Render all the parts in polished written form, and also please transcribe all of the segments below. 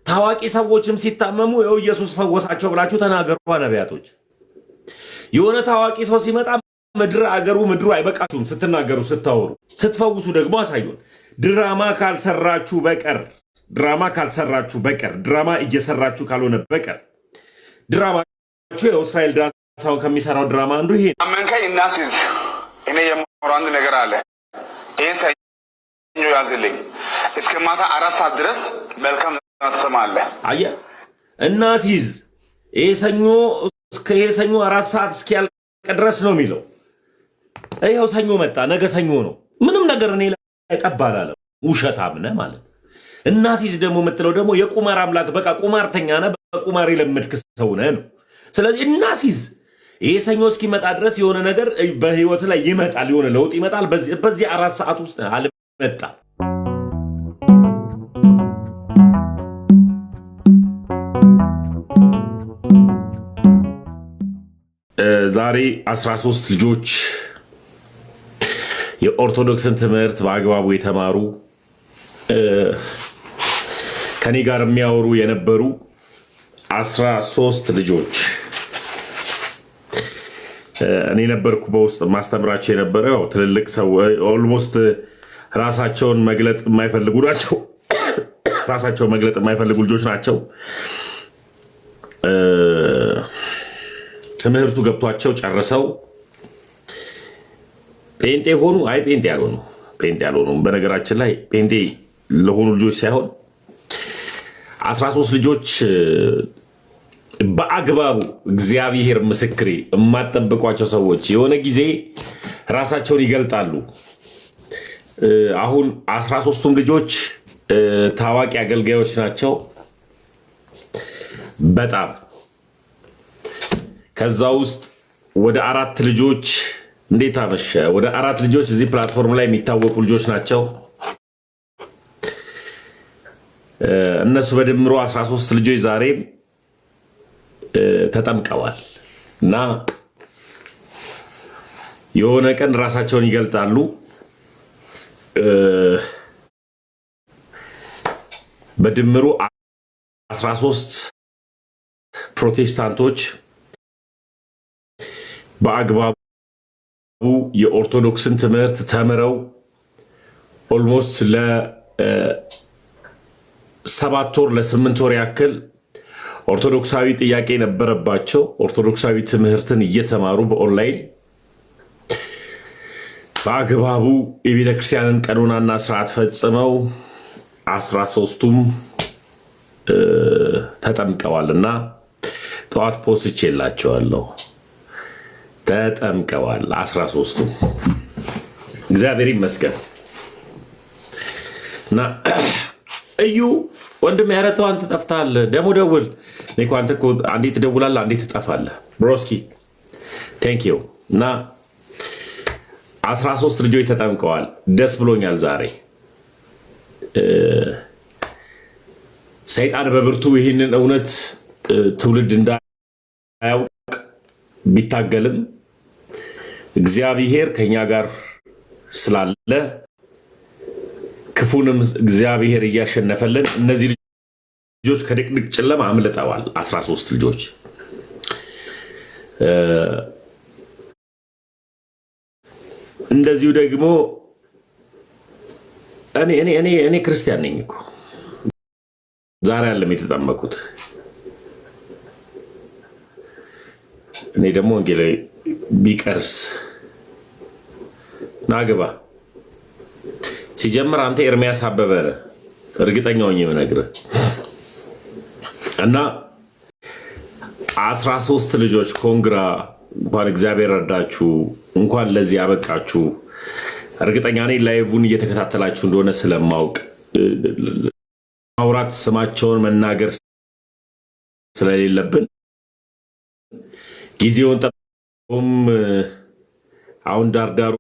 ታዋቂ ሰዎችም ሲታመሙ ይኸው ኢየሱስ ፈወሳቸው ብላችሁ ተናገሩ ነቢያቶች። የሆነ ታዋቂ ሰው ሲመጣ ምድሩ አይበቃችሁም ስትናገሩ፣ ስታወሩ፣ ስትፈውሱ ደግሞ አሳዩን። ድራማ ካልሰራችሁ በቀር ድራማ እየሰራችሁ ካልሆነ በቀር ድራማችሁ ይኸው እስራኤል ዳንሳውን ከሚሰራው ድራማ አንዱ ይሄ አመንከኝ እናስይዝ። እኔ የማወራው አንድ ነገር አለ። ይህን ሰኞ ያዝልኝ። እስከ ማታ 4 ሰዓት ድረስ መልካም ትሰማለህ። አየህ፣ እናስይዝ። ይሄ ሰኞ 4 ሰዓት እስኪያልቅ ድረስ ነው የሚለው። ይኸው ሰኞ መጣ፣ ነገ ሰኞ ነው። ምንም ነገር እኔ ላይ ጠብ አላለም። ውሸታም ነህ ማለት። እናስይዝ ደግሞ የምትለው ደግሞ የቁማር አምላክ፣ በቃ ቁማርተኛ ነህ፣ በቁማር የለመድክ ሰው ነህ ነው። ስለዚህ እናስይዝ። ይሄ ሰኞ እስኪመጣ ድረስ የሆነ ነገር በህይወት ላይ ይመጣል፣ የሆነ ለውጥ ይመጣል። በዚህ 4 ሰዓት ውስጥ አልመጣም። ዛሬ 13 ልጆች የኦርቶዶክስን ትምህርት በአግባቡ የተማሩ ከኔ ጋር የሚያወሩ የነበሩ 13 ልጆች እኔ ነበርኩ በውስጥ ማስተምራቸው የነበረው። ትልልቅ ሰው ኦልሞስት ራሳቸውን መግለጥ የማይፈልጉ ናቸው። ራሳቸውን መግለጥ የማይፈልጉ ልጆች ናቸው። ትምህርቱ ገብቷቸው ጨርሰው ጴንጤ ሆኑ። አይ ጴንጤ ያልሆኑ በነገራችን ላይ ጴንጤ ለሆኑ ልጆች ሳይሆን 13 ልጆች በአግባቡ እግዚአብሔር ምስክሬ የማጠብቋቸው ሰዎች የሆነ ጊዜ ራሳቸውን ይገልጣሉ። አሁን 13ቱም ልጆች ታዋቂ አገልጋዮች ናቸው። በጣም ከዛ ውስጥ ወደ 4 ልጆች እንዴት አመሸ፣ ወደ 4 ልጆች እዚህ ፕላትፎርም ላይ የሚታወቁ ልጆች ናቸው። እነሱ በድምሮ 13 ልጆች ዛሬም ተጠምቀዋል እና የሆነ ቀን ራሳቸውን ይገልጣሉ። በድምሩ 13 ፕሮቴስታንቶች በአግባቡ የኦርቶዶክስን ትምህርት ተምረው ኦልሞስት ለ7 ወር ለ8 ወር ያክል ኦርቶዶክሳዊ ጥያቄ ነበረባቸው። ኦርቶዶክሳዊ ትምህርትን እየተማሩ በኦንላይን በአግባቡ የቤተክርስቲያንን ቀኖናና ስርዓት ፈጽመው 13ቱም ተጠምቀዋልና ጠዋት ፖስት የላቸዋለሁ። ተጠምቀዋል 13ቱ። እግዚአብሔር ይመስገን። እና እዩ ወንድም ያረተው አንተ ጠፍተሃል፣ ደግሞ ደውል። እኔ እኮ አንተ እኮ አንዴ ትደውላለህ አንዴ ትጠፋለህ። ብሮስኪ ቴንክ ዩ። እና 13 ልጆች ተጠምቀዋል። ደስ ብሎኛል ዛሬ። ሰይጣን በብርቱ ይህንን እውነት ትውልድ እንዳያውቅ ቢታገልም እግዚአብሔር ከኛ ጋር ስላለ ክፉንም እግዚአብሔር እያሸነፈልን እነዚህ ልጆች ከድቅድቅ ጨለማ አምልጠዋል። 13 ልጆች እንደዚሁ ደግሞ እኔ ክርስቲያን ነኝ እኮ ዛሬ አይደለም የተጠመኩት። እኔ ደግሞ ወንጌላዊ ቢቀርስ ናግባ ሲጀምር አንተ ኤርሚያስ አበበ እርግጠኛ ሆኜ የምነግርህ እና 13 ልጆች ኮንግራ፣ እንኳን እግዚአብሔር ረዳችሁ፣ እንኳን ለዚህ ያበቃችሁ። እርግጠኛ ነኝ ላይቭን እየተከታተላችሁ እንደሆነ ስለማውቅ ማውራት ስማቸውን መናገር ስለሌለብን ጊዜውን ጠብቆም አሁን ዳርዳሩን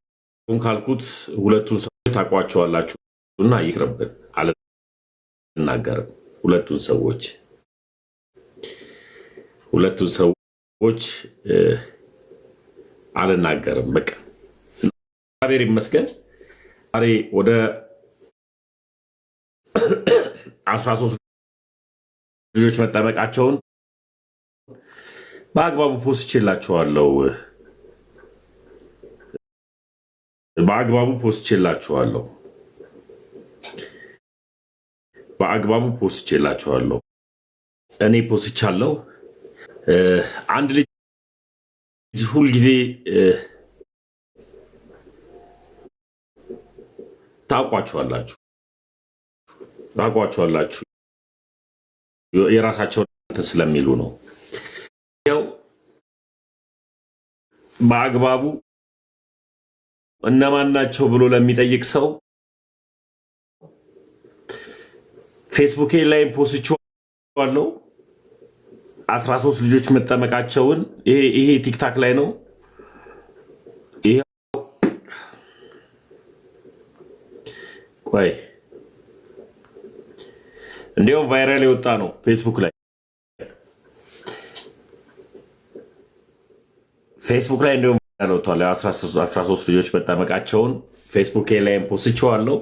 ካልኩት ሁለቱን ሰዎች ታውቋቸዋላችሁ እና ይቅርብን፣ አልናገርም። ሁለቱን ሰዎች አልናገርም። በቃ እግዚአብሔር ይመስገን ዛሬ ወደ 13 ልጆች መጠመቃቸውን በአግባቡ ፖስቼላችኋለሁ። እኔ ፖስቻለሁ። አንድ ልጅ ሁልጊዜ ታውቋቸዋላችሁ የራሳቸው ስለሚሉ ነው። ያው በአግባቡ እነማን ናቸው ብሎ ለሚጠይቅ ሰው ፌስቡክ ላይ ፖስቼዋለሁ። 13 ልጆች መጠመቃቸውን ይሄ ቲክታክ ላይ ነው። ቆይ እንዲያውም ቫይራል የወጣ ነው ፌስቡክ ላይ እንዲያውም ቫይራል ወጥቷል። 13 ልጆች መጠመቃቸውን ፌስቡክ ላይ ፖስቼዋለሁ።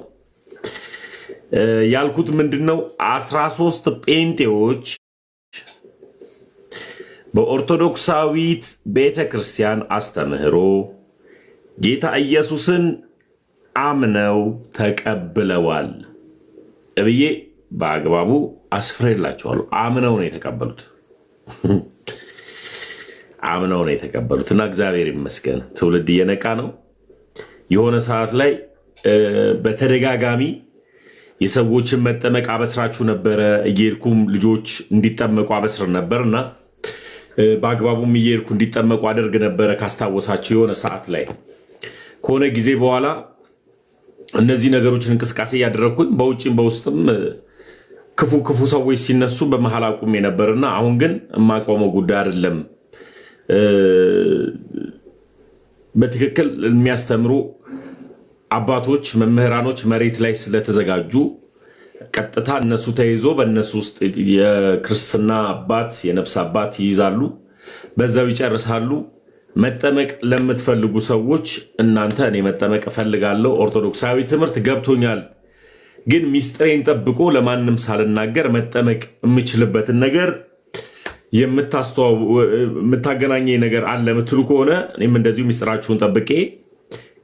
ያልኩት ምንድነው 13 ጴንጤዎች በኦርቶዶክሳዊት ቤተክርስቲያን አስተምህሮ ጌታ ኢየሱስን አምነው ተቀብለዋል ብዬ በአግባቡ አስፍሬላቸዋለሁ። አምነው ነው የተቀበሉት እና እግዚአብሔር ይመስገን ትውልድ እየነቃ ነው። የሆነ ሰዓት ላይ በተደጋጋሚ የሰዎችን መጠመቅ አበስራችሁ ነበረ። እየሄድኩም ልጆች እንዲጠመቁ አበስር ነበር እና በአግባቡም እየሄድኩ እንዲጠመቁ አደርግ ነበረ። ካስታወሳችሁ የሆነ ሰዓት ላይ ከሆነ ጊዜ በኋላ እነዚህ ነገሮችን እንቅስቃሴ እያደረግኩኝ በውጭም በውስጥም ክፉ ሰዎች ሲነሱ በመሀል አቁሜ ነበርና አሁን ግን የማቆመው ጉዳይ አይደለም። በትክክል የሚያስተምሩ አባቶች መምህራኖች መሬት ላይ ስለተዘጋጁ ቀጥታ እነሱ ተይዞ በእነሱ ውስጥ የክርስትና አባት የነፍስ አባት ይይዛሉ፣ በዛው ይጨርሳሉ። መጠመቅ ለምትፈልጉ ሰዎች እናንተ እኔ መጠመቅ እፈልጋለሁ፣ ኦርቶዶክሳዊ ትምህርት ገብቶኛል፣ ግን ሚስጥሬን ጠብቆ ለማንም ሳልናገር መጠመቅ የምችልበትን ነገር የምታገናኘ ነገር አለ የምትሉ ከሆነ እኔም እንደዚሁ ሚስጥራችሁን ጠብቄ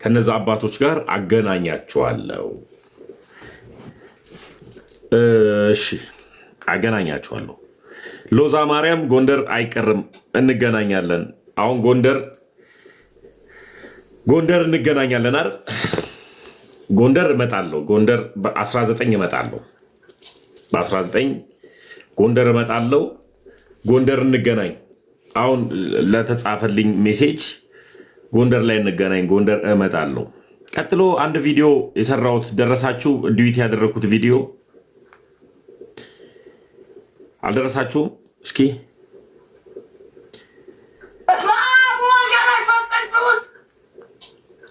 ከነዛ አባቶች ጋር አገናኛችኋለሁ። እሺ አገናኛችኋለሁ። ሎዛ ማርያም ጎንደር አይቀርም፣ እንገናኛለን። አሁን ጎንደር እንገናኛለን አይደል? ጎንደር እመጣለሁ። ጎንደር በ19 እመጣለሁ። በ19 ጎንደር እመጣለሁ። ጎንደር እንገናኝ። አሁን ለተጻፈልኝ ሜሴጅ ጎንደር ላይ እንገናኝ። ጎንደር እመጣለሁ። ቀጥሎ አንድ ቪዲዮ የሰራሁት ደረሳችሁ? ዲዩቲ ያደረኩት ቪዲዮ አልደረሳችሁም? እስኪ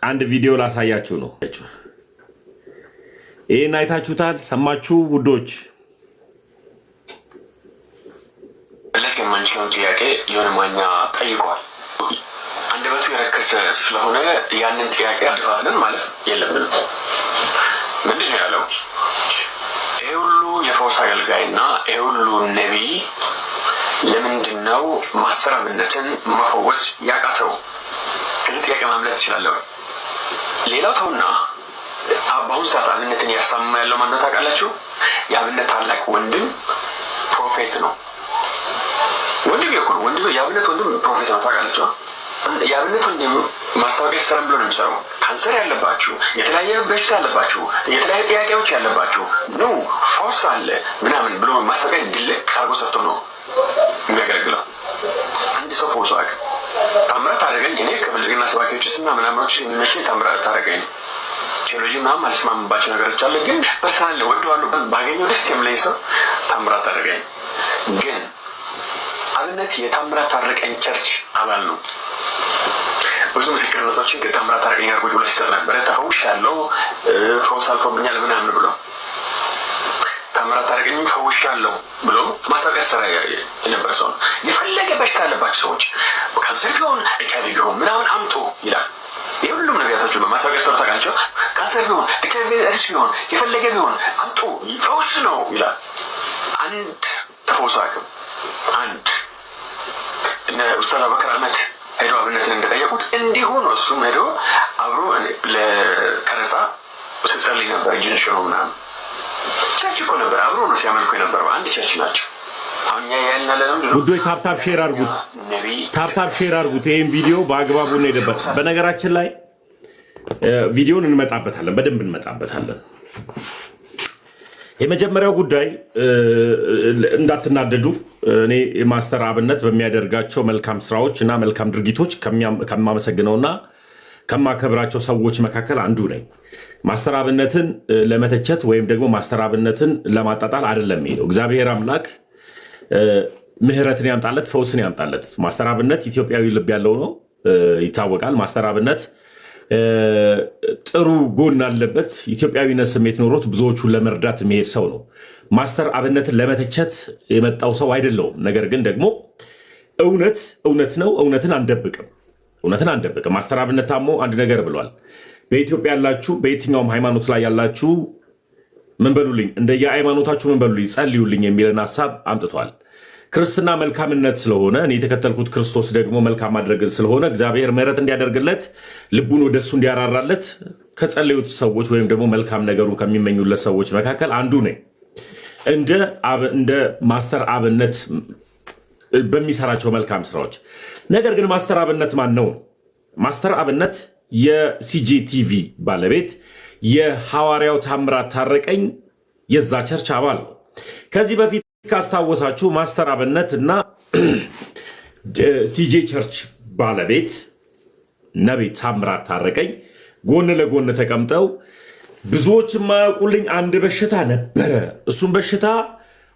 አንድ ቪዲዮ ላሳያችሁ ነው። ይሄን አይታችሁታል? ሰማችሁ ውዶች? ለስ የማንችለውን ጥያቄ የሆነ ማኛ ጠይቋል። አንደበቱ የረከሰ ስለሆነ ያንን ጥያቄ አድፋፍለን ማለት የለብንም። ምንድን ነው ያለው? ይሄ ሁሉ የፈውስ አገልጋይና ይሄ ሁሉ ነቢይ ለምንድን ነው ማስተራብነትን መፈወስ ያቃተው? ከዚህ ጥያቄ ማምለት ትችላለሁ። ሌላው ተውና በአሁኑ ሰዓት አብነትን እያስታመመ ያለው ማን ነው ታውቃላችሁ? የአብነት ታላቅ ወንድም ፕሮፌት ነው። ወንድም የኮነ ወንድም የአብነት ወንድም ፕሮፌት ነው ታውቃላችሁ? የአብነት ወንድም ማስታወቂያ ሲሰራም ብሎ ነው የሚሰራው። ካንሰር ያለባችሁ፣ የተለያየ በሽታ ያለባችሁ፣ የተለያየ ጥያቄዎች ያለባችሁ ኑ ፈውስ አለ ምናምን ብሎ ማስታወቂያ ድልቅ አርጎ ሰርቶ ነው የሚያገለግለው። አንድ ሰው ፈውስ አቅ ታምራት አደረገኝ። እኔ ከብልጽግና ሰባኪዎች እና ምናምኖች የሚመቸኝ ታምራት አደረገኝ። ቴዎሎጂ ምናምን አልስማምባቸው ነገሮች አለ፣ ግን ፐርሰናል ወደዋለሁ። ባገኘው ደስ የምለኝ ሰው ታምራት አደረገኝ። ግን አብነት የታምራት ታረቀኝ ቸርች አባል ነው። ብዙ ምስክርነቶችን ታምራት ታረቀኝ አርጎ ብሎ ሲሰጥ ነበረ። ተፈውሻለሁ፣ ፈውስ አልፎብኛል ምናምን ብሎ ታምራት ታረቀኝ ፈውሻለሁ ብሎ ማስታወቂያ ሰራ የነበረ ሰው ነው። የፈለገ በሽታ ያለባቸው ሰዎች ካንሰር ቢሆን ኤችአይቪ ቢሆን ምናምን አምጡ ይላል። የሁሉም ነቢያቶች በማስታወቂያ ሰሩ ታውቃላችሁ። ካንሰር ቢሆን ኤችአይቪ ኤድስ ቢሆን የፈለገ ቢሆን አምጡ ፈውስ ነው ይላል። አንድ ተፈውሶ አያውቅም። አንድ ኡስታዝ አቡበከር አህመድ ሄዶ አብነትን እንደጠየቁት እንዲሁ ነው። እሱም ሄዶ አብሮ ለቀረጻ ሲጸልይ ነበር። ጅንሽ ነው ምናምን ቸርች እኮ ነበር፣ አብሮ ነው ሲያመልኩ የነበረው። አንድ ቸርች ናቸው። አሁን ያያልና ለለም ውዶች ታፕታፕ ሼር አድርጉት፣ ታፕታፕ ሼር አድርጉት። ይሄን ቪዲዮ በአግባቡ እንሄድበት። በነገራችን ላይ ቪዲዮን እንመጣበታለን፣ በደንብ እንመጣበታለን። የመጀመሪያው ጉዳይ እንዳትናደዱ፣ እኔ ማስተር አብነት በሚያደርጋቸው መልካም ስራዎች እና መልካም ድርጊቶች ከማመሰግነውና ከማከብራቸው ሰዎች መካከል አንዱ ነኝ። ማስተር አብነትን ለመተቸት ወይም ደግሞ ማስተር አብነትን ለማጣጣል አይደለም ሄደው። እግዚአብሔር አምላክ ምህረትን ያምጣለት፣ ፈውስን ያምጣለት። ማስተር አብነት ኢትዮጵያዊ ልብ ያለው ነው፣ ይታወቃል። ማስተር አብነት ጥሩ ጎን አለበት። ኢትዮጵያዊነት ስሜት ኖሮት ብዙዎቹን ለመርዳት የሚሄድ ሰው ነው። ማስተር አብነትን ለመተቸት የመጣው ሰው አይደለውም። ነገር ግን ደግሞ እውነት ነው። እውነትን አንደብቅም። ማስተር አብነት ታሞ አንድ ነገር ብሏል። በኢትዮጵያ ያላችሁ በየትኛውም ሃይማኖት ላይ ያላችሁ ምን በሉልኝ፣ እንደየሃይማኖታችሁ ምን በሉልኝ፣ ጸልዩልኝ የሚልን ሀሳብ አምጥቷል። ክርስትና መልካምነት ስለሆነ እኔ የተከተልኩት ክርስቶስ ደግሞ መልካም ማድረግን ስለሆነ እግዚአብሔር ምሕረት እንዲያደርግለት ልቡን ወደሱ እንዲያራራለት ከጸለዩት ሰዎች ወይም ደግሞ መልካም ነገሩ ከሚመኙለት ሰዎች መካከል አንዱ ነኝ። እንደ ማስተር አብነት በሚሰራቸው መልካም ስራዎች። ነገር ግን ማስተር አብነት ማን ነው? ማስተር አብነት የሲጄ ቲቪ ባለቤት፣ የሐዋርያው ታምራት ታረቀኝ የዛ ቸርች አባል ነው። ከዚህ በፊት ካስታወሳችሁ ማስተር አብነት እና ሲጄ ቸርች ባለቤት ነቢይ ታምራት ታረቀኝ ጎን ለጎን ተቀምጠው ብዙዎች የማያውቁልኝ አንድ በሽታ ነበረ፣ እሱም በሽታ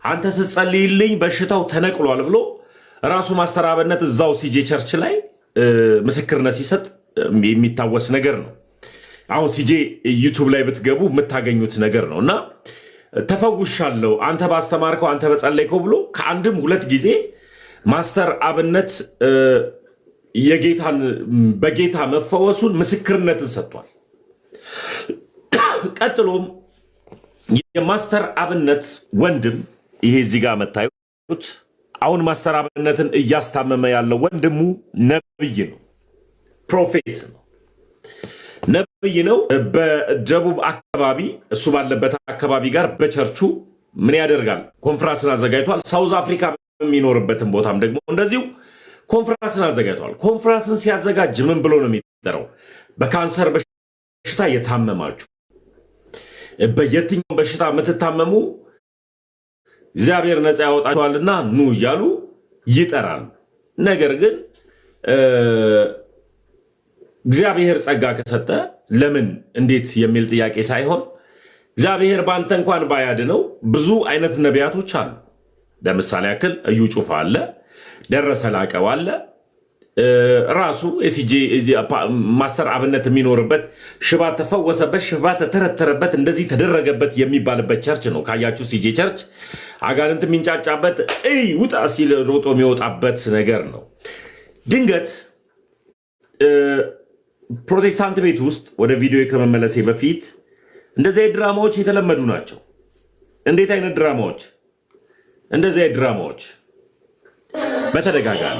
አንተ ስትጸልይልኝ በሽታው ተነቅሏል ብሎ ራሱ ማስተር አብነት እዛው ሲጄ ቸርች ላይ ምስክርነት ሲሰጥ የሚታወስ ነገር ነው። አሁን ሲጄ ዩቱብ ላይ ብትገቡ የምታገኙት ነገር ነው እና ተፈውሻለሁ አንተ ባስተማርከው አንተ በጸለይከው ብሎ ከአንድም ሁለት ጊዜ ማስተር አብነት በጌታ መፈወሱን ምስክርነትን ሰጥቷል። ቀጥሎም የማስተር አብነት ወንድም ይሄ እዚህ ጋር መታዩት አሁን ማስተር አብነትን እያስታመመ ያለው ወንድሙ ነብይ ነው፣ ፕሮፌት ነው፣ ነብይ ነው። በደቡብ አካባቢ እሱ ባለበት አካባቢ ጋር በቸርቹ ምን ያደርጋል? ኮንፈረንስን አዘጋጅቷል። ሳውዝ አፍሪካ በሚኖርበትም ቦታም ደግሞ እንደዚሁ ኮንፈረንስን አዘጋጅቷል። ኮንፈረንስን ሲያዘጋጅ ምን ብሎ ነው የሚጠራው? በካንሰር በሽታ የታመማችሁ፣ በየትኛውም በሽታ የምትታመሙ እግዚአብሔር ነፃ ያወጣችኋልና ኑ እያሉ ይጠራሉ። ነገር ግን እግዚአብሔር ጸጋ ከሰጠ ለምን እንዴት የሚል ጥያቄ ሳይሆን እግዚአብሔር በአንተ እንኳን ባያድነው ብዙ አይነት ነቢያቶች አሉ። ለምሳሌ ያክል እዩ ጩፋ አለ፣ ደረሰ ላቀው አለ፣ ራሱ የሲጄ ማስተር አብነት የሚኖርበት ሽባ ተፈወሰበት፣ ሽባ ተተረተረበት፣ እንደዚህ ተደረገበት የሚባልበት ቸርች ነው። ካያችሁ ሲጄ ቸርች አጋንንት የሚንጫጫበት ውጣ ሲል ሮጦ የሚወጣበት ነገር ነው። ድንገት ፕሮቴስታንት ቤት ውስጥ ወደ ቪዲዮ ከመመለሴ በፊት እንደዚህ አይነት ድራማዎች የተለመዱ ናቸው። እንዴት አይነት ድራማዎች? እንደዚህ አይነት ድራማዎች በተደጋጋሚ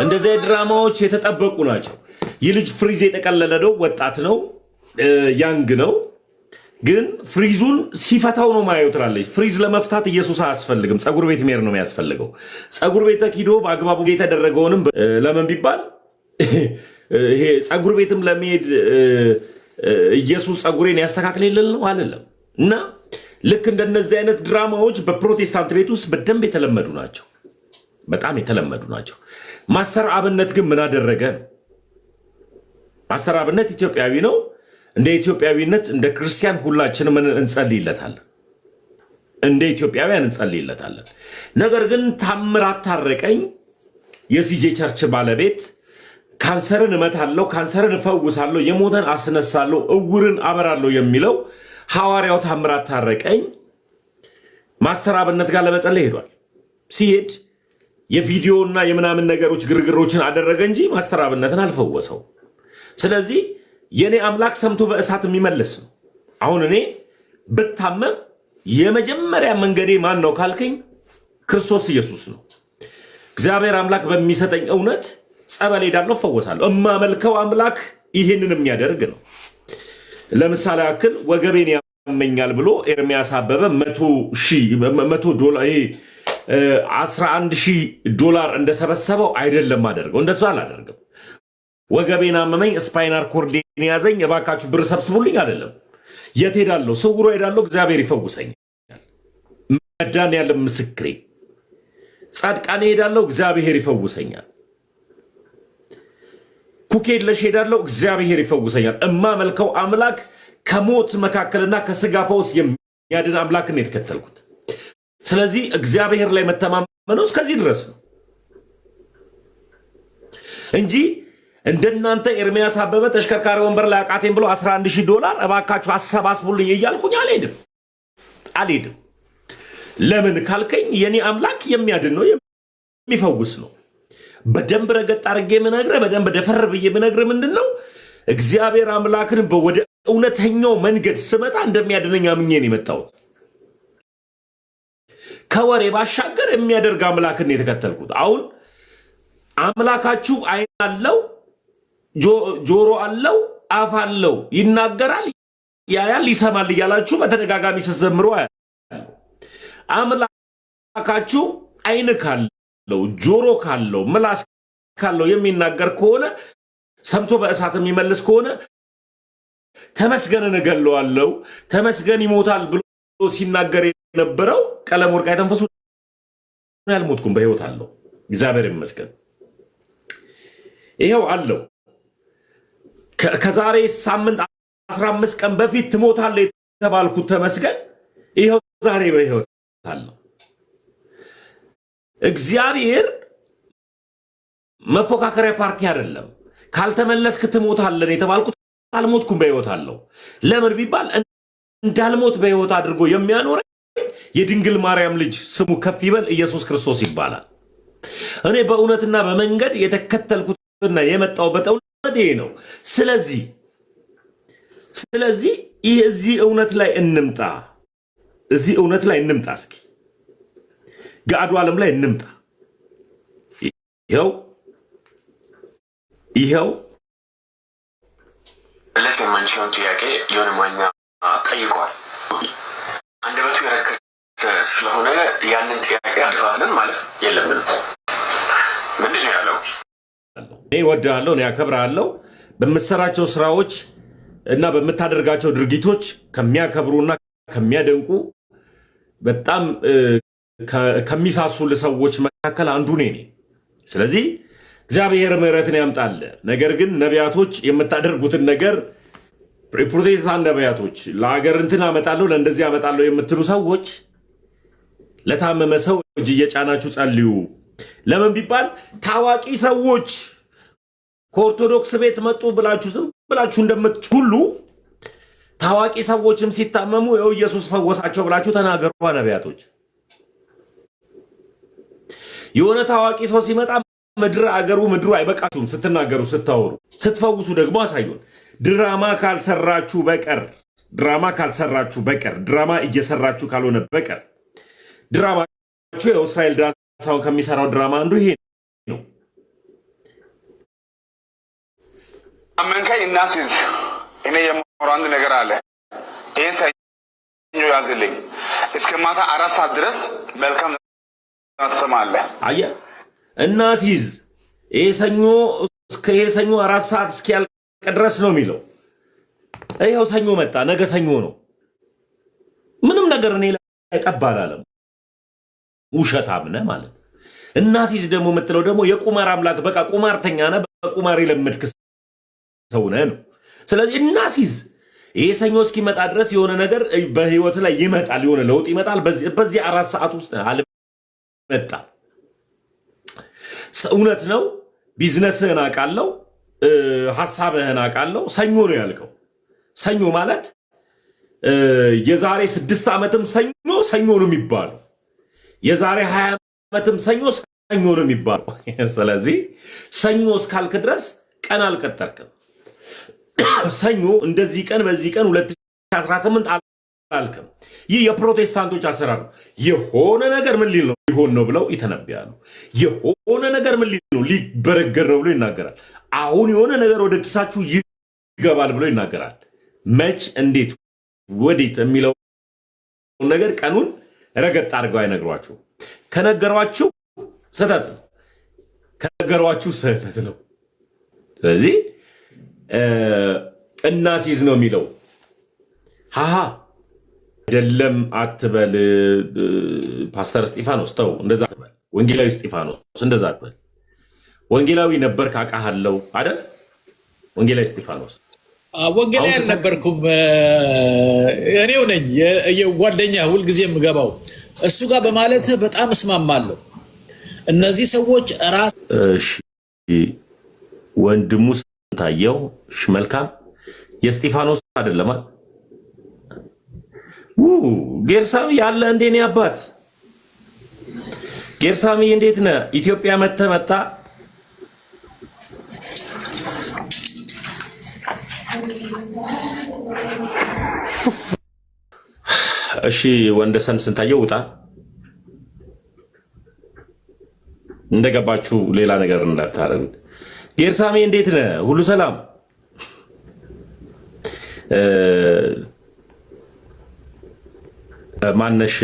እንደዚህ አይነት ድራማዎች የተጠበቁ ናቸው። ይህ ልጅ ፍሪዝ የጠቀለለ ነው፣ ወጣት ነው፣ ያንግ ነው። ግን ፍሪዙን ሲፈታው ነው ማየው ትላለች። ፍሪዝ ለመፍታት ኢየሱስ አያስፈልግም፣ ፀጉር ቤት መሄድ ነው የሚያስፈልገው። ፀጉር ቤት ተኪዶ በአግባቡ የተደረገውንም ለምን ቢባል ይሄ ፀጉር ቤትም ለመሄድ ኢየሱስ ፀጉሬን ያስተካክልልን ነው አይደለም። እና ልክ እንደነዚህ አይነት ድራማዎች በፕሮቴስታንት ቤት ውስጥ በደንብ የተለመዱ ናቸው፣ በጣም የተለመዱ ናቸው። ማስተር አብነት ግን ምን አደረገ? ማስተር አብነት ኢትዮጵያዊ ነው። እንደ ኢትዮጵያዊነት እንደ ክርስቲያን ሁላችንም እንጸልይለታለን፣ እንደ ኢትዮጵያውያን እንጸልይለታለን። ነገር ግን ታምራት ታረቀኝ የሲጄ ቸርች ባለቤት ካንሰርን እመታለሁ፣ ካንሰርን እፈውሳለሁ፣ የሞተን አስነሳለሁ፣ እውርን አበራለሁ የሚለው ሐዋርያው ታምራት ታረቀኝ ማስተር አብነት ጋር ለመጸለይ ሄዷል። ሲሄድ የቪዲዮና የምናምን ነገሮች ግርግሮችን አደረገ እንጂ ማስተር አብነትን አልፈወሰው። ስለዚህ የኔ አምላክ ሰምቶ በእሳት የሚመልስ ነው። አሁን እኔ ብታመም የመጀመሪያ መንገዴ ማን ነው ካልከኝ ክርስቶስ ኢየሱስ ነው። እግዚአብሔር አምላክ በሚሰጠኝ እውነት ጸበል ሄዳለሁ፣ እፈወሳለሁ። እማመልከው አምላክ ይህንን የሚያደርግ ነው። ለምሳሌ ያክል ወገቤን ያመኛል ብሎ ኤርሚያስ አበበ $11,000 እንደሰበሰበው አይደለም አደርገው። እንደሱ አላደርግም። ወገቤን አመመኝ፣ ስፓይናር ኮርዴን ያዘኝ፣ እባካችሁ ብር ሰብስቡልኝ አይደለም። የት ሄዳለሁ? ስውሮ ሄዳለሁ፣ እግዚአብሔር ይፈውሰኛል። መድኃኒዓለም ምስክሬ። ጻድቃኔ ሄዳለሁ፣ እግዚአብሔር ይፈውሰኛል። ኩኬለሽ ሄዳለሁ፣ እግዚአብሔር ይፈውሰኛል። እማመልከው አምላክ ከሞት መካከልና ከስጋ ፈውስ የሚያድን አምላክ ነው የተከተልኩት። ስለዚህ እግዚአብሔር ላይ መተማመነው እስከዚህ ድረስ ነው እንጂ እንደናንተ ኤርሚያስ አበበ ተሽከርካሪ ወንበር ላይ አቃቴን ብሎ $11,000 እባካችሁ አሰባስቡልኝ እያልኩኝ አልሄድም። ለምን ካልከኝ የኔ አምላክ የሚያድን ነው፣ የሚፈውስ ነው። በደንብ ረገጥ አድርጌ የምነግርህ በደንብ ደፈር ብዬ የምነግርህ ምንድን ነው? እግዚአብሔር አምላክን ወደ እውነተኛው መንገድ ስመጣ እንደሚያድነኝ አምኜ ነው የመጣሁት። ከወሬ ባሻገር የሚያደርግ አምላክን የተከተልኩት። አሁን አምላካችሁ ዓይን አለው፣ ጆሮ አለው፣ አፍ አለው፣ ይናገራል፣ ያያል፣ ይሰማል እያላችሁ በተደጋጋሚ ስትዘምሩ አያለሁ። አምላካችሁ ዓይን ካለው፣ ጆሮ ካለው፣ ምላስ ካለው የሚናገር ከሆነ ሰምቶ በእሳት የሚመልስ ከሆነ ተመስገንን እገለዋለሁ፣ ተመስገን ይሞታል ብሎ ሲናገር የነበረው ቀለም ወርቅ አይተንፈሱ ያልሞትኩም በሕይወት አለው። እግዚአብሔር ይመስገን። ይኸው አለው። ከዛሬ ሳምንት 15 ቀን በፊት ትሞታለህ የተባልኩት ተመስገን ይኸው ዛሬ በሕይወት አለው። እግዚአብሔር መፎካከሪያ ፓርቲ አይደለም። ካልተመለስክ ትሞታለህ የተባልኩት አልሞትኩም፣ በሕይወት አለው። ለምን ቢባል እንዳልሞት በሕይወት አድርጎ የሚያኖረኝ የድንግል ማርያም ልጅ ስሙ ከፍ ይበል ኢየሱስ ክርስቶስ ይባላል። እኔ በእውነትና በመንገድ የተከተልኩትና የመጣሁበት እውነት ይሄ ነው። ስለዚህ እዚህ እውነት ላይ እንምጣ፣ እዚህ እውነት ላይ እንምጣ። እስኪ ገአዱ ዓለም ላይ እንምጣ። ይኸው መለስ የማንችለውን ጥያቄ የሆነ ማኛ ጠይቀዋል። አንደበቱ የረከሰ ስለሆነ ያንን ጥያቄ አድፋፍነን ማለት የለብንም። ምንድን ነው ያለው? እኔ እወድሃለሁ፣ እኔ አከብርሃለሁ። በምትሰራቸው ስራዎች እና በምታደርጋቸው ድርጊቶች ከሚያከብሩና ከሚያደንቁ በጣም ከሚሳሱል ሰዎች መካከል አንዱ ነኝ። ስለዚህ እግዚአብሔር ምሕረትን ያምጣል። ነገር ግን ነቢያቶች የምታደርጉትን ነገር ፕሮቴስታንት ነቢያቶች ለሀገር እንትን አመጣለሁ ለእንደዚህ አመጣለሁ የምትሉ ሰዎች ለታመመ ሰው እጅ እየጫናችሁ ጸልዩ። ለምን ቢባል ታዋቂ ሰዎች ከኦርቶዶክስ ቤት መጡ ብላችሁ ዝም ብላችሁ እንደምትሁሉ ታዋቂ ሰዎችም ሲታመሙ ይኸው ኢየሱስ ፈወሳቸው ብላችሁ ተናገሩ። ነቢያቶች የሆነ ታዋቂ ሰው ሲመጣ ምድሩ አይበቃችሁም ስትናገሩ፣ ስታወሩ፣ ስትፈውሱ ደግሞ አሳዩን። ድራማ ካልሰራችሁ በቀር ድራማ እየሰራችሁ ካልሆነ በቀር ድራማችሁ የእስራኤል ዳንሳውን ከሚሰራው ድራማ አንዱ ይሄ ነው። አመንካይ እናስይዝ። እኔ የማወራው አንድ ነገር አለ። ይህን ሰኞ ያዝልኝ። እስከ ማታ 4 ሰዓት ድረስ መልካም ትሰማለህ። አየህ፣ እናስይዝ። ይሄ ሰኞ 4 ሰዓት እስኪያልቅ ድረስ ነው የሚለው። ይኸው ሰኞ መጣ፣ ነገ ሰኞ ነው። ምንም ነገር እኔ ላይ ጠብ አላለም። ውሸታም ነህ ማለት። እናስይዝ ደግሞ የምትለው ደግሞ የቁማር አምላክ፣ በቃ ቁማርተኛ ነህ፣ በቁማር የለመድክ ሰው ነህ ነው። ስለዚህ እናስይዝ። ይሄ ሰኞ እስኪመጣ ድረስ የሆነ ነገር በህይወት ላይ ይመጣል፣ የሆነ ለውጥ ይመጣል። በዚህ 4 ሰዓት ውስጥ አልመጣ። እውነት ነው። ቢዝነስህን አውቃለሁ፣ ሐሳብህን አውቃለሁ። ሰኞ ነው ያልከው። ሰኞ ማለት የዛሬ 6 ዓመትም ሰኞ ነው የሚባለው። የዛሬ 20 ዓመትም ሰኞ ነው የሚባለው። ስለዚህ ሰኞ እስካልክ ድረስ ቀን አልቀጠርክም። ሰኞ እንደዚህ ቀን በዚህ ቀን 2018 አልከም። ይህ የፕሮቴስታንቶች አሰራር ነው። የሆነ ነገር ምን ሊል ነው ሊሆን ነው ብለው ይተነብያሉ። የሆነ ነገር ምን ሊል ነው ሊበረገር ነው ብሎ ይናገራል። አሁን የሆነ ነገር ወደ ኪሳችሁ ይገባል ብሎ ይናገራል። መች፣ እንዴት፣ ወዴት የሚለው ነገር ቀኑን ረገጥ አድርገው አይነግሯችሁ። ከነገሯችሁ ስህተት ነው። ከነገሯችሁ ስህተት ነው። ስለዚህ እናሲዝ ነው የሚለው ሃሃ አይደለም አትበል። ፓስተር እስጢፋኖስ ተው፣ እንደዛ አትበል። ወንጌላዊ እስጢፋኖስ እንደዛ አትበል። ወንጌላዊ ነበር ካቃሃለው አይደል? ወንጌላዊ እስጢፋኖስ ወንጌላዊ አልነበርኩም። እኔው ነኝ ጓደኛ ሁልጊዜ የምገባው እሱ ጋር በማለት በጣም እስማማለሁ። እነዚህ ሰዎች ራስ ወንድሙ ታየው መልካም የእስጢፋኖስ አይደለም። ጌርሳሚ ያለ እንዴ ነው አባት ጌርሳሚ እንዴት ነህ? ኢትዮጵያ መጣ እሺ ወንደሰን ስንታየው ውጣ። እንደገባችሁ ሌላ ነገር እንዳታረጉት። ጌርሳሚ እንዴት ነህ? ሁሉ ሰላም? ማነሽ?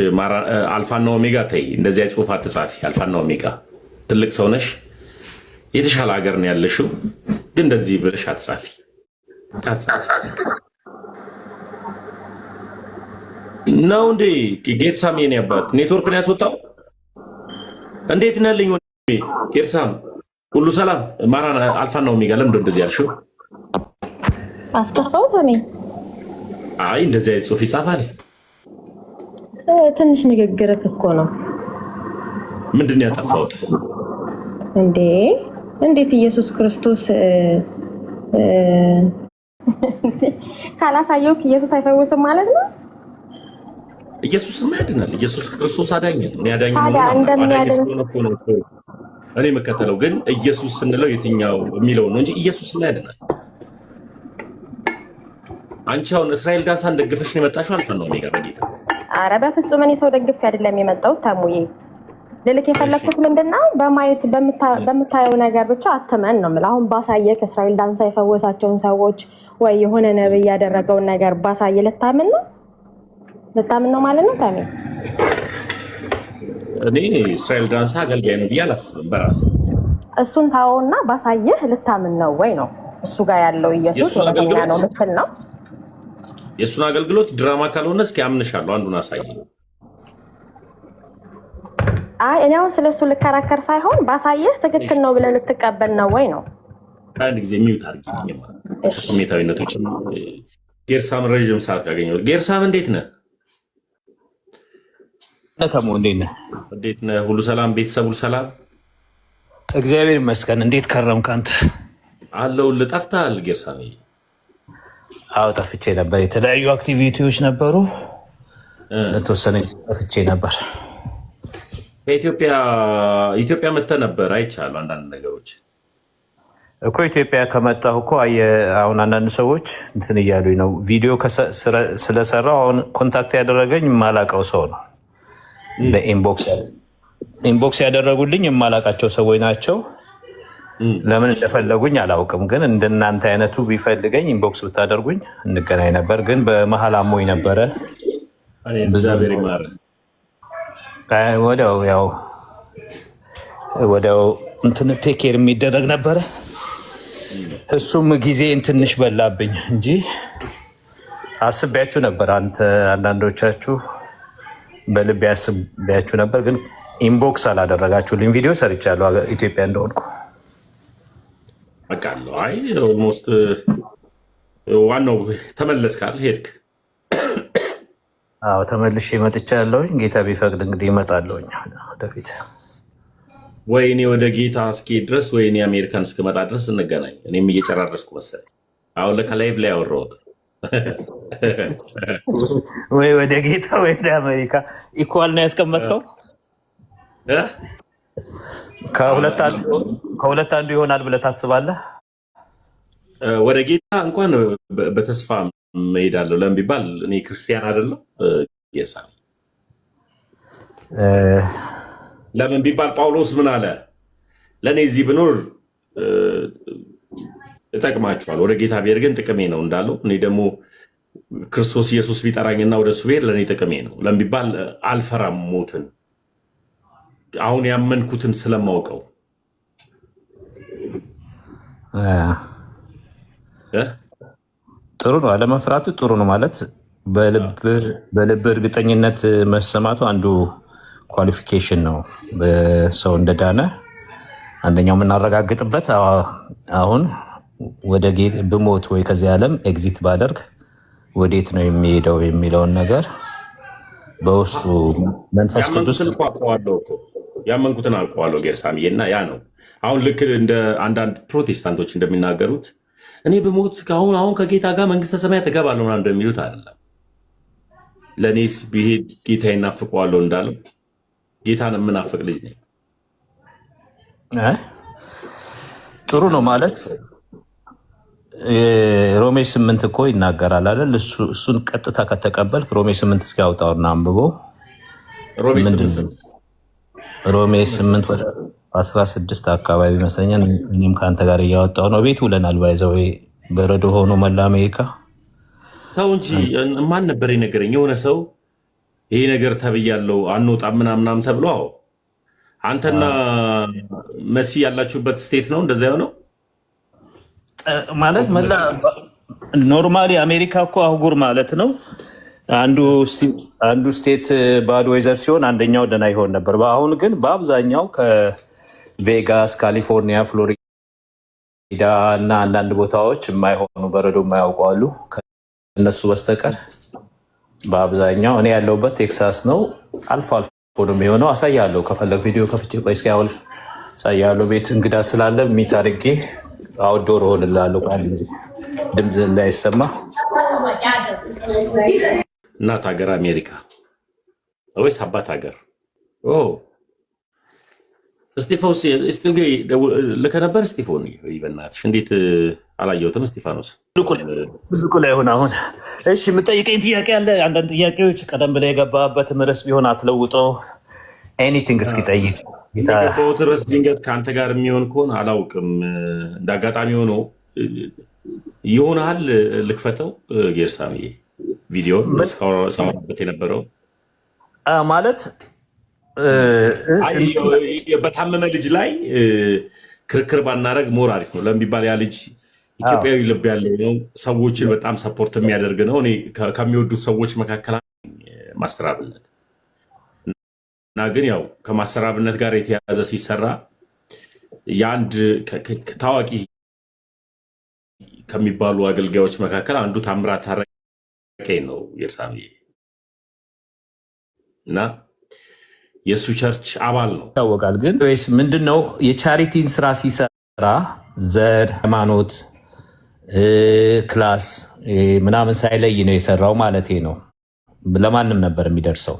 አልፋና ኦሜጋ ተይ፣ እንደዚህ ጽሁፍ አትጻፊ። አልፋና ኦሜጋ ትልቅ ሰው ነሽ፣ የተሻለ ሀገር ነው ያለሽው፣ ግን እንደዚህ ብለሽ አትጻፊ። ነው እንዴ? ጌርሳሚ የኔ አባት ኔትወርክ ነው ያስወጣው። እንዴት ነልኝ ወንድሜ ጌርሳም? ሁሉ ሰላም? ማራን አልፋና ኦሜጋ ለምንድን እንደዚህ ያልሽው? አስከፋው ታሜ? አይ እንደዚህ አይነት ጽሁፍ ይጻፋል? ትንሽ ንግግርህ እኮ ነው። ምንድን ነው ያጠፋሁት እንዴ? እንዴት ኢየሱስ ክርስቶስ ካላሳየው ኢየሱስ አይፈውስም ማለት ነው? ኢየሱስም ያድናል። ኢየሱስ ክርስቶስ አዳኝ ነው። እኔ አዳኝ ነው እኔ የምከተለው ግን ኢየሱስ ስንለው የትኛው የሚለው ነው እንጂ ኢየሱስም ያድናል። አንቺ አሁን እስራኤል ዳንሳን ደግፈሽ ነው የመጣሽው? አልፋና ኦሜጋ በጌታ ኧረ በፍጹም እኔ ሰው ደግፌ አይደለም የመጣሁት። ታሙዬ ልልክ የፈለኩት ምንድነው በማየት በምታየው ነገር ብቻ አትመን ነው የምልህ። አሁን ባሳየህ እስራኤል ዳንሳ የፈወሳቸውን ሰዎች ወይ የሆነ ነብይ ያደረገውን ነገር ባሳየህ ልታምን ነው ማለት ነው ታሜ? እኔ እስራኤል ዳንሳ አገልጋይ ነው ብዬ አላስብም በራሴ። እሱን ታውና ባሳየህ ልታምን ነው ወይ ነው? እሱ ጋር ያለው ኢየሱስ ወደኛ ነው ልትል ነው? የእሱን አገልግሎት ድራማ ካልሆነ እስኪ አምንሻለሁ፣ አንዱን አሳየኝ። አይ እኔ አሁን ስለሱ ልከራከር ሳይሆን ባሳየህ ትክክል ነው ብለህ ልትቀበል ነው ወይ ነው? አንድ ጊዜ ሚውት አድርጊልኝ ማለት ስሜታዊነቶች። ጌርሳም ረዥም ሰዓት ካገኘሁት። ጌርሳም እንዴት ነህ? ነተሙ እንዴት ነህ? እንዴት ነህ? ሁሉ ሰላም? ቤተሰብ ሁሉ ሰላም? እግዚአብሔር ይመስገን። እንዴት ከረምክ አንተ? አለሁልህ። ጠፍተሃል ጌርሳም? አዎ ጠፍቼ ነበር። የተለያዩ አክቲቪቲዎች ነበሩ። ለተወሰነ ጠፍቼ ነበር። ኢትዮጵያ መተህ ነበር አይቻለሁ። አንዳንድ ነገሮች እኮ ኢትዮጵያ ከመጣሁ እኮ አሁን አንዳንድ ሰዎች እንትን እያሉኝ ነው። ቪዲዮ ስለሰራው አሁን ኮንታክት ያደረገኝ የማላውቀው ሰው ነው። በኢንቦክስ ያደረጉልኝ የማላውቃቸው ሰዎች ናቸው። ለምን እንደፈለጉኝ አላውቅም። ግን እንደናንተ አይነቱ ቢፈልገኝ ኢንቦክስ ብታደርጉኝ እንገናኝ ነበር። ግን በመሀል አሞኝ ነበረ። ወዲያው እንትን ቴኬር የሚደረግ ነበረ። እሱም ጊዜ ትንሽ በላብኝ እንጂ አስቤያችሁ ነበር። አንዳንዶቻችሁ በልቤ አስቤያችሁ ነበር። ግን ኢንቦክስ አላደረጋችሁልኝ። ቪዲዮ ሰርቻለሁ ኢትዮጵያ እንደሆንኩ አውቃለሁ። አይ ኦልሞስት ዋናው ተመለስካል፣ ሄድክ? አዎ ተመልሼ መጥቻለሁኝ። ጌታ ቢፈቅድ እንግዲህ እመጣለሁኝ ወደፊት። ወይኔ ወደ ጌታ እስኪሄድ ድረስ ወይኔ አሜሪካን እስክመጣ ድረስ እንገናኝ። እኔም እየጨራረስኩ መሰለኝ። አሁን ለካ ላይቭ ላይ ያወራሁት ወይ ወደ ጌታ ወይ ወደ አሜሪካ ኢኳል ነው ያስቀመጥከው። ከሁለት አንዱ ይሆናል ብለህ ታስባለህ? ወደ ጌታ እንኳን በተስፋ መሄዳለሁ ለምን ቢባል እኔ ክርስቲያን አይደለሁ። ጌሳ ለምን ቢባል ጳውሎስ ምን አለ? ለእኔ እዚህ ብኖር እጠቅማችኋል፣ ወደ ጌታ ብሄድ ግን ጥቅሜ ነው እንዳለው እኔ ደግሞ ክርስቶስ ኢየሱስ ቢጠራኝና ወደ እሱ ብሄድ ለእኔ ጥቅሜ ነው። ለምን ቢባል አልፈራም ሞትን፣ አሁን ያመንኩትን ስለማውቀው ጥሩ ነው። አለመፍራቱ ጥሩ ነው ማለት በልብ እርግጠኝነት መሰማቱ አንዱ ኳሊፊኬሽን ነው። በሰው እንደዳነ አንደኛው የምናረጋግጥበት አሁን ወደ ብሞት ወይ ከዚህ ዓለም ኤግዚት ባደርግ ወዴት ነው የሚሄደው የሚለውን ነገር በውስጡ መንፈስ ቅዱስ ያመንኩትን አውቀዋለሁ ጌርሳምዬ። እና ያ ነው አሁን ልክ እንደ አንዳንድ ፕሮቴስታንቶች እንደሚናገሩት እኔ ብሞት አሁን ከጌታ ጋር መንግስተ ሰማያት እገባለሁ እንደሚሉት አይደለም። ለእኔስ ብሄድ ጌታ ይናፍቀዋለሁ እንዳለው ጌታን የምናፍቅ ልጅ ነኝ። ጥሩ ነው ማለት ሮሜ 8 እኮ ይናገራል አይደል? እሱን ቀጥታ ከተቀበልክ ሮሜ 8 እስኪ ያውጣውና አንብቦ ሮሜ 8 ወደ 16 አካባቢ ይመስለኛል። እኔም ከአንተ ጋር እያወጣው ነው። ቤት ውለናል። ባይዘው በረዶ ሆኖ መላ አሜሪካ ሰው እንጂ ማን ነበር የነገረኝ? የሆነ ሰው ይሄ ነገር ተብያለው አንወጣም ምናምናም ተብሎ አንተና መሲ ያላችሁበት ስቴት ነው እንደዛ የሆነው ማለት መላ ኖርማሊ አሜሪካ እኮ አህጉር ማለት ነው። አንዱ ስቴት ባድ ወይዘር ሲሆን አንደኛው ደህና ይሆን ነበር። አሁን ግን በአብዛኛው ከቬጋስ፣ ካሊፎርኒያ፣ ፍሎሪዳ እና አንዳንድ ቦታዎች የማይሆኑ በረዶ የማያውቁ አሉ ከእነሱ በስተቀር በአብዛኛው እኔ ያለሁበት ቴክሳስ ነው። አልፎ አልፎ ነው የሚሆነው። አሳያለሁ ከፈለግ ቪዲዮ ከፍቼ ቆይ እስኪ አሁን አሳያለሁ። ቤት እንግዳ ስላለ ሚት አድርጌ አውትዶር እሆንልሃለሁ። ቃል ጊዜ ድምፅ እንዳይሰማ። እናት ሀገር አሜሪካ ወይስ አባት ሀገር? እስጢፎስ ልከ ነበር። እስጢፎን በእናትሽ እንዴት አላየሁትም? እስጢፋኖስ ትልቁ ላይ ሆነ። አሁን እሺ የምጠይቀኝ ጥያቄ አለ። አንዳንድ ጥያቄዎች ቀደም ብላ የገባበት ርዕስ ቢሆን አትለውጠው ኤኒቲንግ እስኪ ጠይቅ። የገባሁት ርዕስ ድንገት ከአንተ ጋር የሚሆን ከሆነ አላውቅም። እንደ አጋጣሚ ሆኖ ይሆናል። ልክፈተው ጌርሳምዬ ቪዲዮ ሰማበት የነበረው ማለት በታመመ ልጅ ላይ ክርክር ባናረግ ሞር አሪፍ ነው ለሚባል ያ ልጅ ኢትዮጵያዊ ልብ ያለው ነው። ሰዎችን በጣም ሰፖርት የሚያደርግ ነው። እኔ ከሚወዱት ሰዎች መካከል ማስተር አብነት እና ግን ያው ከማስተር አብነት ጋር የተያዘ ሲሰራ የአንድ ታዋቂ ከሚባሉ አገልጋዮች መካከል አንዱ ታምራት ታረቀኝ ነው ጌርሳምዬ እና የእሱ ቸርች አባል ነው ይታወቃል። ግን ወይስ ምንድነው የቻሪቲን ስራ ሲሰራ ዘር፣ ሃይማኖት፣ ክላስ ምናምን ሳይለይ ነው የሰራው ማለት ነው። ለማንም ነበር የሚደርሰው።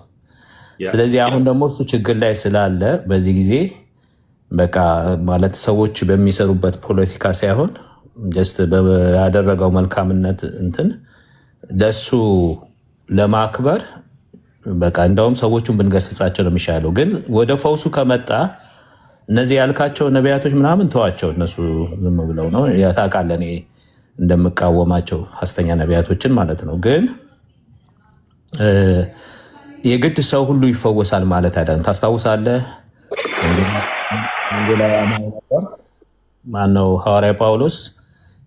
ስለዚህ አሁን ደግሞ እሱ ችግር ላይ ስላለ በዚህ ጊዜ በቃ ማለት ሰዎች በሚሰሩበት ፖለቲካ ሳይሆን ጀስት ያደረገው መልካምነት እንትን ለሱ ለማክበር በቃ እንደውም ሰዎቹን ብንገስጻቸው ነው የሚሻለው። ግን ወደ ፈውሱ ከመጣ እነዚህ ያልካቸው ነቢያቶች ምናምን ተዋቸው። እነሱ ዝም ብለው ነው ታውቃለህ፣ እኔ እንደምቃወማቸው ሐሰተኛ ነቢያቶችን ማለት ነው። ግን የግድ ሰው ሁሉ ይፈወሳል ማለት አይደለም። ታስታውሳለህ ማነው ሐዋርያ ጳውሎስ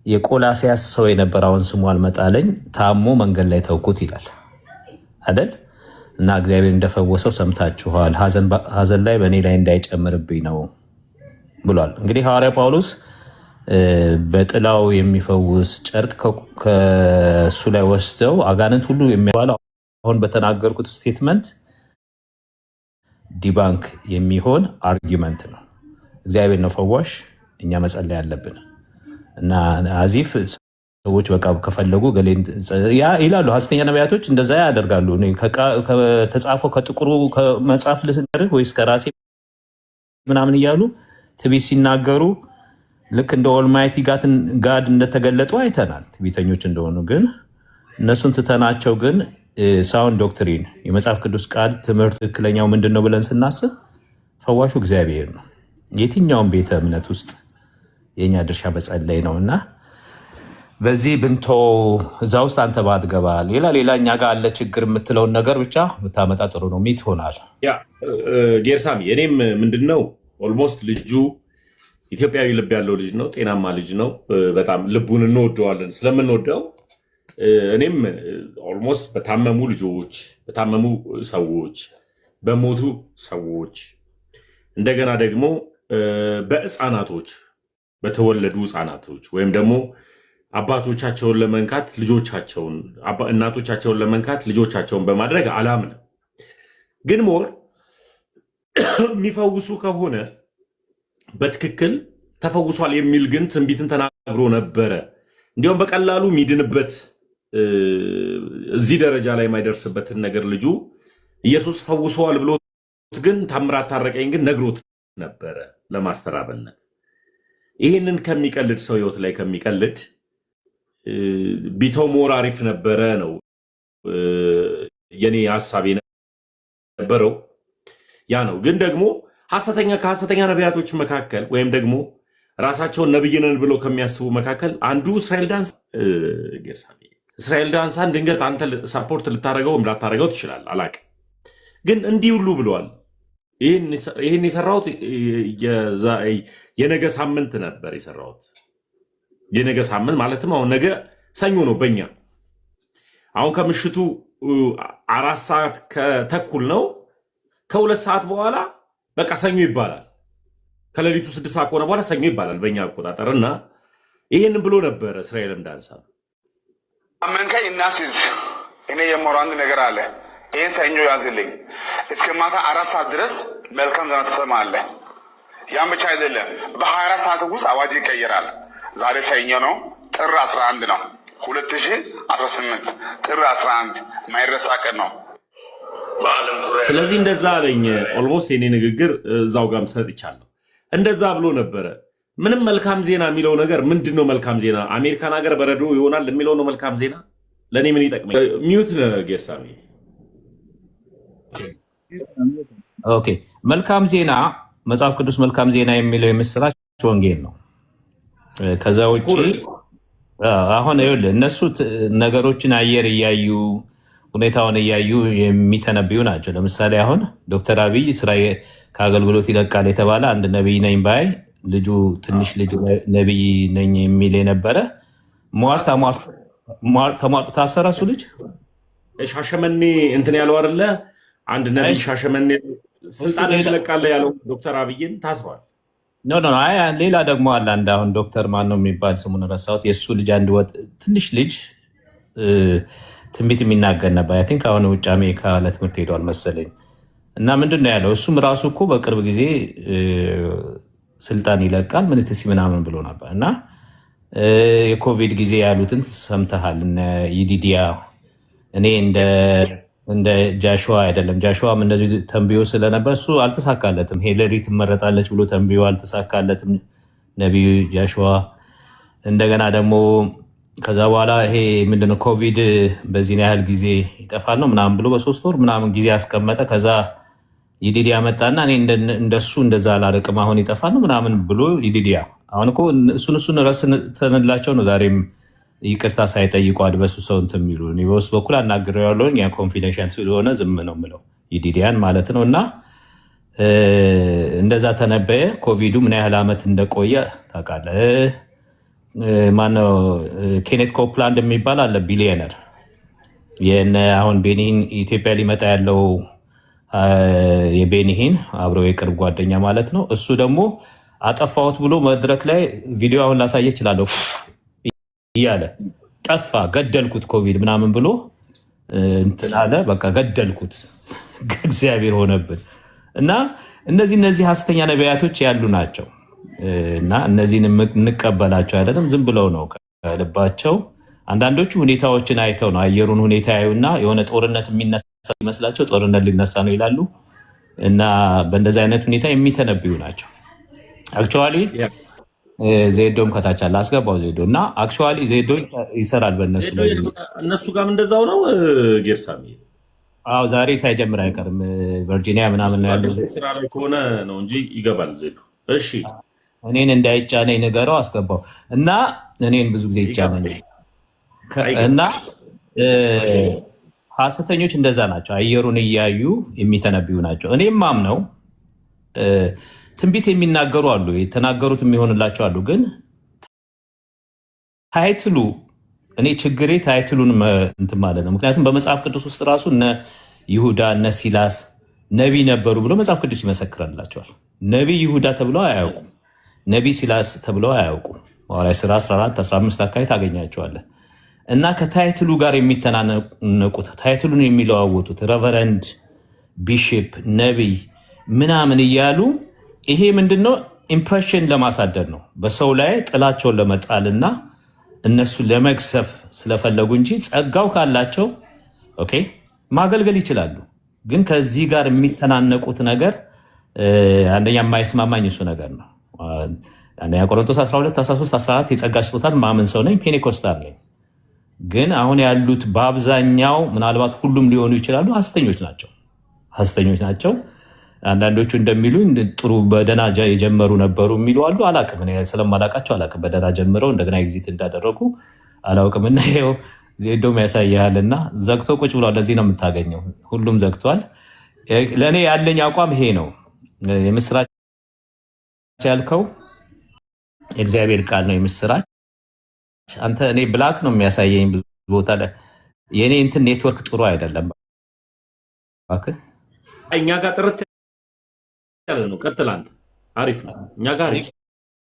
የቆላሲያስ ሰው የነበረውን ስሙ አልመጣለኝ ታሞ መንገድ ላይ ተውኩት ይላል አይደል? እና እግዚአብሔር እንደፈወሰው ሰምታችኋል። ሐዘን ላይ በእኔ ላይ እንዳይጨምርብኝ ነው ብሏል። እንግዲህ ሐዋርያ ጳውሎስ በጥላው የሚፈውስ ጨርቅ ከእሱ ላይ ወስደው አጋንንት ሁሉ የሚባለው አሁን በተናገርኩት ስቴትመንት ዲባንክ የሚሆን አርጊመንት ነው። እግዚአብሔር ነው ፈዋሽ፣ እኛ መጸለይ ያለብን እና አዚፍ ሰዎች በቃ ከፈለጉ ያ ይላሉ። ሐሰተኛ ነቢያቶች እንደዛ ያደርጋሉ። ከተጻፈው ከጥቁሩ መጽሐፍ ልስደርህ ወይስ ከራሴ ምናምን እያሉ ትቤት ሲናገሩ ልክ እንደ ኦልማይቲ ጋድ እንደተገለጡ አይተናል። ትዕቢተኞች እንደሆኑ ግን እነሱን ትተናቸው ግን ሳውንድ ዶክትሪን የመጽሐፍ ቅዱስ ቃል ትምህርት ትክክለኛው ምንድን ነው ብለን ስናስብ ፈዋሹ እግዚአብሔር ነው። የትኛውም ቤተ እምነት ውስጥ የኛ ድርሻ መጸለይ ነው እና በዚህ ብንቶ እዛ ውስጥ አንተ ባትገባ ሌላ እኛ ጋር አለ ችግር የምትለውን ነገር ብቻ ብታመጣ ጥሩ ነው። ሚት ሆናል። ያ ጌርሳሚ እኔም ምንድነው ኦልሞስት ልጁ ኢትዮጵያዊ ልብ ያለው ልጅ ነው። ጤናማ ልጅ ነው። በጣም ልቡን እንወደዋለን። ስለምንወደው እኔም ኦልሞስት በታመሙ ልጆች፣ በታመሙ ሰዎች፣ በሞቱ ሰዎች እንደገና ደግሞ በህፃናቶች በተወለዱ ህፃናቶች ወይም ደግሞ አባቶቻቸውን ለመንካት ልጆቻቸውን እናቶቻቸውን ለመንካት ልጆቻቸውን በማድረግ አላምንም። ግን ሞር የሚፈውሱ ከሆነ በትክክል ተፈውሷል የሚል ግን ትንቢትን ተናግሮ ነበረ። እንዲሁም በቀላሉ የሚድንበት እዚህ ደረጃ ላይ የማይደርስበትን ነገር ልጁ ኢየሱስ ፈውሰዋል ብሎት ግን ታምራት ታረቀኝ ግን ነግሮት ነበረ ለማስተራበልነት። ይህንን ከሚቀልድ ሰው ህይወት ላይ ከሚቀልድ ቢተው ሞር አሪፍ ነበረ ነው የኔ ሀሳብ የነበረው። ያ ነው። ግን ደግሞ ከሐሰተኛ ነቢያቶች መካከል ወይም ደግሞ ራሳቸውን ነብይ ነን ብሎ ከሚያስቡ መካከል አንዱ እስራኤል ዳንሳ ጌርሳሚ እስራኤል ዳንሳን ድንገት አንተ ሳፖርት ልታደርገው ወይም ላታደርገው ትችላለህ፣ አላቅም። ግን እንዲህ ሁሉ ብለዋል። ይህን የሰራሁት የነገ ሳምንት ነበር የሰራሁት። የነገ ሳምንት ማለትም አሁን ነገ ሰኞ ነው በእኛ አሁን ከምሽቱ 4 ሰዓት ከተኩል ነው። ከ2 ሰዓት በኋላ በቃ ሰኞ ይባላል። ከሌሊቱ 6 ሰዓት ከሆነ በኋላ ሰኞ ይባላል በእኛ አቆጣጠር። እና ይህንን ብሎ ነበረ እስራኤልም ዳንሳ አመንከኝ እናስይዝ። እኔ የማወራው አንድ ነገር አለ። ይህን ሰኞ ያዝልኝ። እስከ ማታ 4 ሰዓት ድረስ መልካም ዜና ትሰማለህ። ያን ብቻ አይደለም፣ በ24 ሰዓት ውስጥ አዋጅ ይቀየራል። ዛሬ ሰኞ ነው፣ ጥር 11 ነው 2018 ጥር 11 ማይረሳ ቀን ነው። ስለዚህ እንደዛ አለኝ። ኦልሞስት የኔ ንግግር እዛው ጋር ሰጥቻለሁ። እንደዛ ብሎ ነበረ። ምንም መልካም ዜና የሚለው ነገር ምንድን ነው? መልካም ዜና አሜሪካን ሀገር በረዶ ይሆናል የሚለው ነው መልካም ዜና? ለእኔ ምን ይጠቅመኝ? ሚዩት ጌርሳሚ። ኦኬ፣ መልካም ዜና መጽሐፍ ቅዱስ መልካም ዜና የሚለው የምስራች ወንጌል ነው። ከዛ ውጭ አሁን ይኸውልህ እነሱ ነገሮችን አየር እያዩ ሁኔታውን እያዩ የሚተነብዩ ናቸው። ለምሳሌ አሁን ዶክተር አብይ ስራ ከአገልግሎት ይለቃል የተባለ አንድ ነቢይ ነኝ ባይ ልጁ ትንሽ ልጅ ነቢይ ነኝ የሚል የነበረ ተሟርቶ ታሰረ። እሱ ልጅ ሻሸመኔ እንትን ያለው አይደለ? አንድ ነቢይ ሻሸመኔ ስልጣን ይለቃል ያለው ዶክተር አብይን ታስሯል። ኖ ሌላ ደግሞ አለ። አንድ አሁን ዶክተር ማን ነው የሚባል ስሙን ረሳሁት። የእሱ ልጅ አንድ ትንሽ ልጅ ትንቢት የሚናገር ነበር። አይ ቲንክ አሁን ውጭ አሜሪካ ለትምህርት ሄዷል መሰለኝ። እና ምንድን ነው ያለው? እሱም ራሱ እኮ በቅርብ ጊዜ ስልጣን ይለቃል ምንትሲ ምናምን ብሎ ነበር። እና የኮቪድ ጊዜ ያሉትን ሰምተሃል። እነ ይዲዲያ እኔ እንደ ጃሽዋ አይደለም። ጃሽዋም እንደዚህ ተንብዮ ስለነበር እሱ አልተሳካለትም። ሂለሪ ትመረጣለች ብሎ ተንብዮ አልተሳካለትም ነቢዩ ጃሽዋ። እንደገና ደግሞ ከዛ በኋላ ይሄ ምንድነው ኮቪድ በዚህን ያህል ጊዜ ይጠፋል ነው ምናምን ብሎ በ3 ወር ምናምን ጊዜ ያስቀመጠ። ከዛ ይዲዲያ መጣና እኔ እንደሱ እንደዛ አላርቅም አሁን ይጠፋል ነው ምናምን ብሎ ይዲዲያ አሁን እኮ እሱን ረስተንላቸው ነው ዛሬም ይቅርታ ሳይጠይቁ አድበሱ ሰው እንትን የሚሉ እኔ በውስጥ በኩል አናግረው ያለውን ያ ኮንፊደንሻል ስለሆነ ዝም ነው የምለው ይዲዲያን ማለት ነው። እና እንደዛ ተነበየ። ኮቪዱ ምን ያህል ዓመት እንደቆየ ታውቃለህ? ማነው ኬኔት ኮፕላንድ የሚባል አለ ቢሊየነር አሁን ቤኒን ኢትዮጵያ ሊመጣ ያለው የቤኒሂን አብረው የቅርብ ጓደኛ ማለት ነው። እሱ ደግሞ አጠፋሁት ብሎ መድረክ ላይ ቪዲዮ አሁን ላሳየ እችላለሁ እያለ ጠፋ ገደልኩት ኮቪድ ምናምን ብሎ እንትን አለ። በቃ ገደልኩት እግዚአብሔር ሆነብን። እና እነዚህ ሐሰተኛ ነቢያቶች ያሉ ናቸው። እና እነዚህን እንቀበላቸው አይደለም፣ ዝም ብለው ነው ከልባቸው። አንዳንዶቹ ሁኔታዎችን አይተው ነው አየሩን ሁኔታ ያዩና የሆነ ጦርነት የሚነሳ ይመስላቸው ጦርነት ሊነሳ ነው ይላሉ። እና በእንደዚህ አይነት ሁኔታ የሚተነብዩ ናቸው። አክቹዋሊ ዜዶም ከታች አለ አስገባው ዜዶ እና አክቹዋሊ ዜዶ ይሰራል በእነሱ ላይ እነሱ ጋርም እንደዛው ነው ጌርሳሚ። አዎ ዛሬ ሳይጀምር አይቀርም ቨርጂኒያ ምናምን ነው ያለው ስራ ላይ ከሆነ ነው እንጂ ይገባል ዜዶ። እሺ እኔን እንዳይጫነኝ ንገረው አስገባው እና እኔን ብዙ ጊዜ ይጫነኝ እና ሐሰተኞች እንደዛ ናቸው። አየሩን እያዩ የሚተነብዩ ናቸው። እኔም ማምነው ትንቢት የሚናገሩ አሉ፣ የተናገሩት የሚሆንላቸው አሉ። ግን ታይትሉ እኔ ችግሬ ታይትሉን እንትን ማለት ነው። ምክንያቱም በመጽሐፍ ቅዱስ ውስጥ ራሱ እነ ይሁዳ እነ ሲላስ ነቢይ ነበሩ ብሎ መጽሐፍ ቅዱስ ይመሰክራላቸዋል። ነቢይ ይሁዳ ተብለው አያውቁም። ነቢይ ሲላስ ተብለው አያውቁም። ሐዋርያት ሥራ 14 15 አካባቢ ታገኛቸዋለህ። እና ከታይትሉ ጋር የሚተናነቁት ታይትሉን የሚለዋወጡት ረቨረንድ፣ ቢሽፕ፣ ነቢይ ምናምን እያሉ ይሄ ምንድነው? ኢምፕሬሽን ለማሳደር ነው። በሰው ላይ ጥላቸውን ለመጣልና እነሱ ለመግሰፍ ስለፈለጉ እንጂ ጸጋው ካላቸው ኦኬ ማገልገል ይችላሉ። ግን ከዚህ ጋር የሚተናነቁት ነገር አንደኛ የማይስማማኝ እሱ ነገር ነው። አንደኛ ቆሮንቶስ 12 13 14 የጸጋ ስጦታን ማምን ሰው ነኝ፣ ፔኔኮስታል ነኝ። ግን አሁን ያሉት በአብዛኛው ምናልባት ሁሉም ሊሆኑ ይችላሉ ሐሰተኞች ናቸው። አንዳንዶቹ እንደሚሉ ጥሩ በደና የጀመሩ ነበሩ የሚሉ አሉ። አላቅም፣ ስለማላቃቸው አላቅም። በደና ጀምረው እንደገና ኤግዚት እንዳደረጉ አላውቅም። እና ይኸው ዜዶም ያሳያልና ዘግቶ ቁጭ ብሏል። ለዚህ ነው የምታገኘው። ሁሉም ዘግቷል። ለእኔ ያለኝ አቋም ይሄ ነው። የምስራች ያልከው የእግዚአብሔር ቃል ነው የምስራች። አንተ እኔ ብላክ ነው የሚያሳየኝ ብዙ ቦታ ላይ የእኔ እንትን ኔትወርክ ጥሩ አይደለም። እኛ ጋር ጥርት ያለ ነው። ቀጥል አንተ። አሪፍ ነው። እኛ ጋር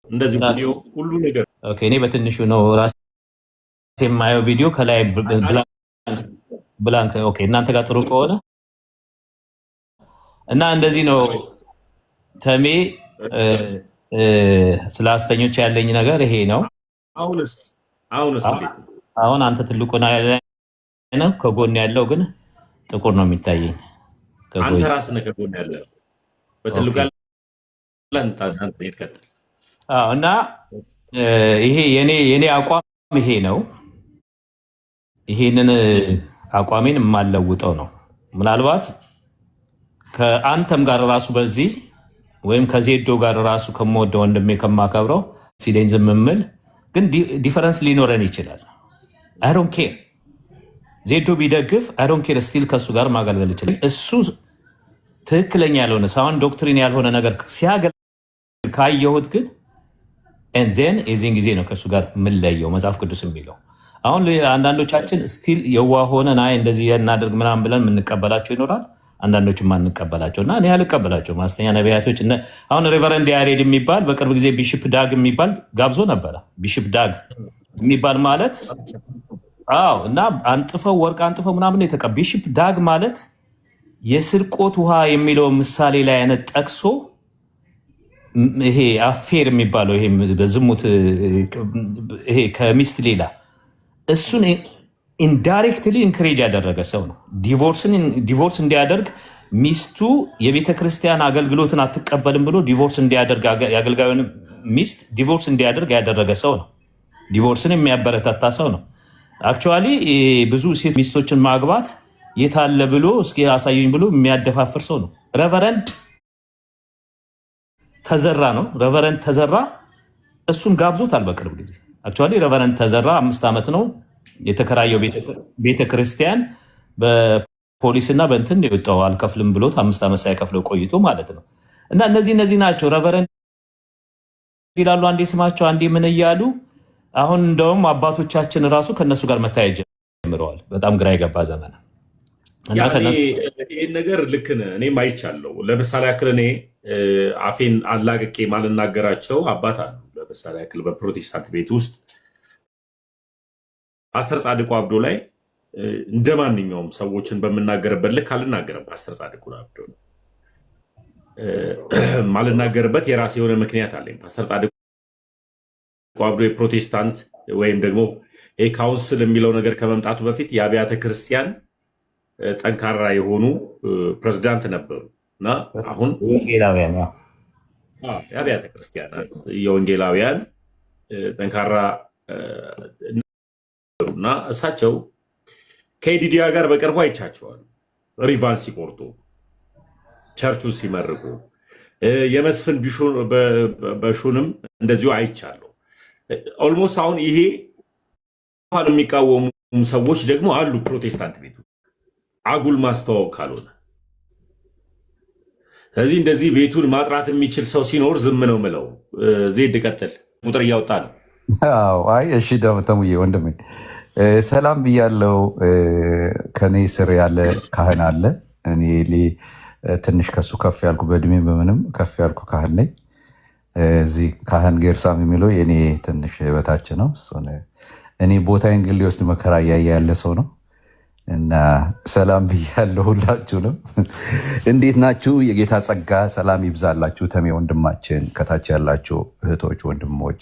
እንደዚህ ቪዲዮ ሁሉ ነገር ኦኬ። እኔ በትንሹ ነው ራሴ የማየው ቪዲዮ ከላይ ብላንክ። ኦኬ እናንተ ጋር ጥሩ ከሆነ እና እንደዚህ ነው ተሜ። ስለ ሐሰተኞች ያለኝ ነገር ይሄ ነው። አሁን አንተ ትልቁ ነው፣ ከጎን ያለው ግን ጥቁር ነው የሚታየኝ። አንተ ራስህ ነህ ከጎን ያለው በትልቁ ያለው እና ይሄ የኔ አቋም ይሄ ነው። ይሄንን አቋሜን የማለውጠው ነው። ምናልባት ከአንተም ጋር ራሱ በዚህ ወይም ከዜዶ ጋር ራሱ ከምወደው ወንድሜ ከማከብረው ሲለኝ ዝም የምል ግን ዲፈረንስ ሊኖረን ይችላል። አይ ዶንት ኬር ዜዶ ቢደግፍ አይ ዶንት ኬር ስቲል ከእሱ ጋር ማገልገል ይችላል። እሱ ትክክለኛ ያልሆነ ሳውንድ ዶክትሪን ያልሆነ ነገር ሲያገልግል ካየሁት ግን ኤንዜን የዚህን ጊዜ ነው ከእሱ ጋር የምንለየው መጽሐፍ ቅዱስ የሚለው። አሁን አንዳንዶቻችን ስቲል የዋህ ሆነን አይ እንደዚህ እናደርግ ምናምን ብለን የምንቀበላቸው ይኖራል። አንዳንዶች ማንቀበላቸው እና እኔ አልቀበላቸው ማስተኛ ነቢያቶች። አሁን ሬቨረንድ ያሬድ የሚባል በቅርብ ጊዜ ቢሽፕ ዳግ የሚባል ጋብዞ ነበረ። ቢሽፕ ዳግ የሚባል ማለት አዎ እና አንጥፈው ወርቅ አንጥፈው ምናምን ቢሽፕ ዳግ ማለት የስርቆት ውሃ የሚለው ምሳሌ ላይ አይነት ጠቅሶ ይሄ አፌር የሚባለው ይሄ በዝሙት ይሄ ከሚስት ሌላ እሱን ኢንዳይሬክትሊ ኢንክሬጅ ያደረገ ሰው ነው። ዲቮርስ እንዲያደርግ ሚስቱ የቤተ ክርስቲያን አገልግሎትን አትቀበልም ብሎ ዲቮርስ እንዲያደርግ የአገልጋዩን ሚስት ዲቮርስ እንዲያደርግ ያደረገ ሰው ነው። ዲቮርስን የሚያበረታታ ሰው ነው። አክቹዋሊ ብዙ ሴት ሚስቶችን ማግባት የታለ ብሎ እስኪ አሳዩኝ ብሎ የሚያደፋፍር ሰው ነው። ረቨረንድ ተዘራ ነው። ረቨረንድ ተዘራ እሱን ጋብዞታል በቅርብ ጊዜ። አክቹዋሊ ረቨረንድ ተዘራ 5 ዓመት ነው የተከራየው ቤተክርስቲያን በፖሊስና በእንትን የወጣው አልከፍልም ብሎት 5 ዓመት ሳይከፍለው ቆይቶ ማለት ነው። እና እነዚህ ናቸው ረቨረንድ ይላሉ። አንዴ ስማቸው አንዴ ምን እያሉ አሁን እንደውም አባቶቻችን ራሱ ከነሱ ጋር መታየት ጀምረዋል። በጣም ግራ የገባ ዘመን። ይህን ነገር ልክ ነህ። እኔም አይቻለሁ። ለምሳሌ ያክል እኔ አፌን አላቅቄ ማልናገራቸው አባት አሉ። ለምሳሌ ያክል በፕሮቴስታንት ቤት ውስጥ ፓስተር ጻድቁ አብዶ ላይ እንደ ማንኛውም ሰዎችን በምናገርበት ልክ አልናገርም። ፓስተር ጻድቁ አብዶ ማልናገርበት የራሴ የሆነ ምክንያት አለኝ። ፓስተር ጻድቁ አብዶ የፕሮቴስታንት ወይም ደግሞ ካውንስል የሚለው ነገር ከመምጣቱ በፊት የአብያተ ክርስቲያን ጠንካራ የሆኑ ፕሬዝዳንት ነበሩ እና አሁን የአብያተ ክርስቲያናት የወንጌላውያን ጠንካራ እና እሳቸው ከኢዲዲያ ጋር በቅርቡ አይቻቸዋል። ሪቫን ሲቆርጡ፣ ቸርቹ ሲመርቁ፣ የመስፍን በሹንም እንደዚሁ አይቻለሁ። ኦልሞስት አሁን ይሄ የሚቃወሙ ሰዎች ደግሞ አሉ ፕሮቴስታንት ቤቱ አጉል ማስተዋወቅ ካልሆነ። ስለዚህ እንደዚህ ቤቱን ማጥራት የሚችል ሰው ሲኖር ዝም ነው ምለው። ዜድ ቀጥል፣ ቁጥር እያወጣ ነው። አይ እሺ፣ ተሙዬ ወንድሜ ሰላም ብያለው። ከኔ ስር ያለ ካህን አለ። እኔ ትንሽ ከሱ ከፍ ያልኩ በእድሜ በምንም ከፍ ያልኩ ካህን ነኝ። እዚህ ካህን ጌርሳም የሚለው የኔ ትንሽ በታች ነው። እኔ ቦታዬን ግን ሊወስድ መከራ እያየ ያለ ሰው ነው እና ሰላም ብያለሁ ሁላችሁንም። እንዴት ናችሁ? የጌታ ጸጋ ሰላም ይብዛላችሁ። ተሜ ወንድማችን፣ ከታች ያላችሁ እህቶች ወንድሞች፣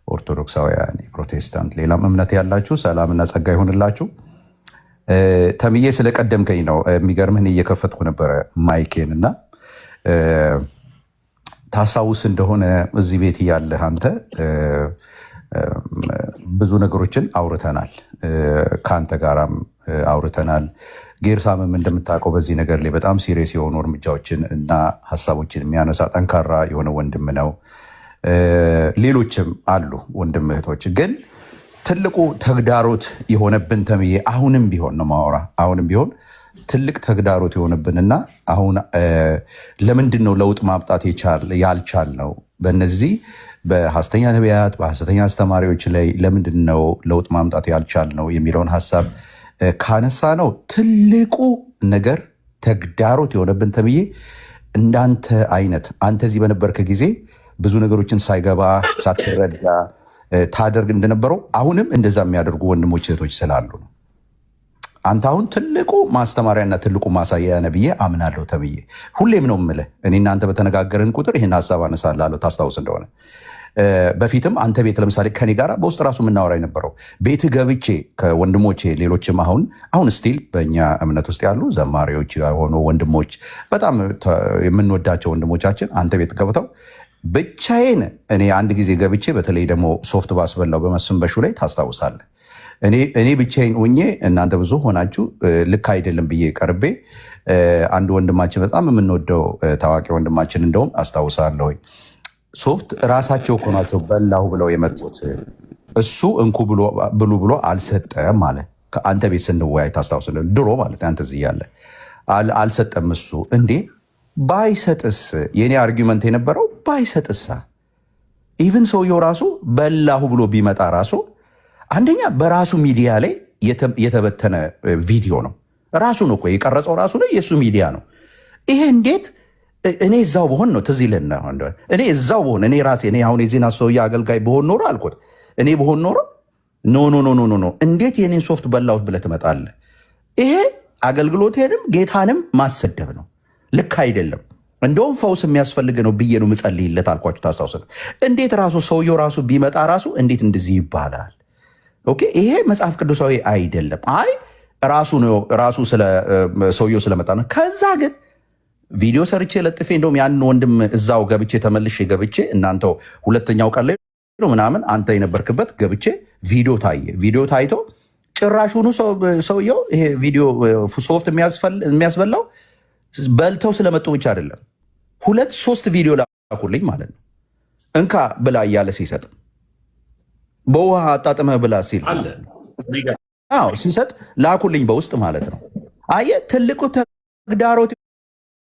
ኦርቶዶክሳውያን፣ የፕሮቴስታንት ሌላም እምነት ያላችሁ ሰላምና ጸጋ ይሆንላችሁ። ተምዬ ስለቀደምከኝ ነው የሚገርምህን እየከፈትኩ ነበረ ማይኬን እና ታስታውስ እንደሆነ እዚህ ቤት እያለህ አንተ ብዙ ነገሮችን አውርተናል፣ ከአንተ ጋራም አውርተናል። ጌርሳምም እንደምታውቀው በዚህ ነገር ላይ በጣም ሲሪየስ የሆኑ እርምጃዎችን እና ሀሳቦችን የሚያነሳ ጠንካራ የሆነ ወንድም ነው። ሌሎችም አሉ ወንድም እህቶች። ግን ትልቁ ተግዳሮት የሆነብን ተምዬ አሁንም ቢሆን ነው ማወራ አሁንም ቢሆን ትልቅ ተግዳሮት የሆነብንና አሁን ለምንድን ነው ለውጥ ማምጣት ያልቻል ነው በእነዚህ በሐሰተኛ ነቢያት በሐሰተኛ አስተማሪዎች ላይ ለምንድን ነው ለውጥ ማምጣት ያልቻል ነው የሚለውን ሀሳብ ካነሳ ነው ትልቁ ነገር ተግዳሮት የሆነብን ተምዬ እንዳንተ አይነት አንተ እዚህ በነበርክ ጊዜ ብዙ ነገሮችን ሳይገባ ሳትረዳ ታደርግ እንደነበረው አሁንም እንደዛ የሚያደርጉ ወንድሞች እህቶች ስላሉ ነው። አንተ አሁን ትልቁ ማስተማሪያና ትልቁ ማሳያ ነብዬ አምናለሁ ተብዬ ሁሌም ነው የምልህ። እኔ እናንተ በተነጋገርን ቁጥር ይህን ሀሳብ አነሳላለሁ። ታስታውስ እንደሆነ በፊትም አንተ ቤት ለምሳሌ ከኔ ጋር በውስጥ ራሱ የምናወራ የነበረው ቤት ገብቼ ከወንድሞቼ ሌሎችም አሁን ስቲል በእኛ እምነት ውስጥ ያሉ ዘማሪዎች የሆኑ ወንድሞች በጣም የምንወዳቸው ወንድሞቻችን አንተ ቤት ገብተው ብቻዬን እኔ አንድ ጊዜ ገብቼ በተለይ ደግሞ ሶፍት ባስበላው በመስፍን በሹ ላይ ታስታውሳለህ። እኔ ብቻዬን ሆኜ እናንተ ብዙ ሆናችሁ ልክ አይደለም ብዬ ቀርቤ አንድ ወንድማችን በጣም የምንወደው ታዋቂ ወንድማችን እንደውም አስታውሳለሁ ሶፍት ራሳቸው እኮ ናቸው በላሁ ብለው የመጡት እሱ እንኩ ብሉ ብሎ አልሰጠም ማለት ከአንተ ቤት ስንወያይ ታስታውሳለህ። ድሮ ማለት አንተ እዚህ ያለ አልሰጠም እሱ እንዴ ባይሰጥስ የኔ አርጊመንት የነበረው ባይሰጥሳ ኢቭን ሰውየው ራሱ በላሁ ብሎ ቢመጣ ራሱ አንደኛ በራሱ ሚዲያ ላይ የተበተነ ቪዲዮ ነው። ራሱ ነው እኮ የቀረጸው ራሱ ነው የእሱ ሚዲያ ነው። ይሄ እንዴት እኔ እዛው በሆን ነው ትዝ ይለና እኔ እዛው በሆን እኔ ራሴ እኔ አሁን የዜና ሰውዬ አገልጋይ በሆን ኖሮ አልኩት እኔ በሆን ኖሮ ኖ እንዴት የኔን ሶፍት በላሁት ብለህ ትመጣለህ? ይሄ አገልግሎቴንም ጌታንም ማሰደብ ነው። ልክ አይደለም። እንደውም ፈውስ የሚያስፈልግ ነው ብዬ ነው ምጸልይለት አልኳችሁ። ታስታውስ እንዴት ራሱ ሰውየው ራሱ ቢመጣ ራሱ እንዴት እንደዚህ ይባላል? ኦኬ ይሄ መጽሐፍ ቅዱሳዊ አይደለም። አይ ራሱ ሰውየው ስለመጣ ነው። ከዛ ግን ቪዲዮ ሰርቼ ለጥፌ እንደውም ያንን ወንድም እዛው ገብቼ ተመልሼ ገብቼ እናንተው ሁለተኛው ቀን ላይ ነው ምናምን አንተ የነበርክበት ገብቼ ቪዲዮ ታየ። ቪዲዮ ታይቶ ጭራሹኑ ሰውየው ይሄ ቪዲዮ ሶፍት የሚያስበላው በልተው ስለመጡ ብቻ አይደለም 2-3 ቪዲዮ ላኩልኝ ማለት ነው። እንካ ብላ እያለ ሲሰጥ በውሃ አጣጥመህ ብላ ሲል ሲሰጥ ላኩልኝ በውስጥ ማለት ነው። አየህ ትልቁ ተግዳሮት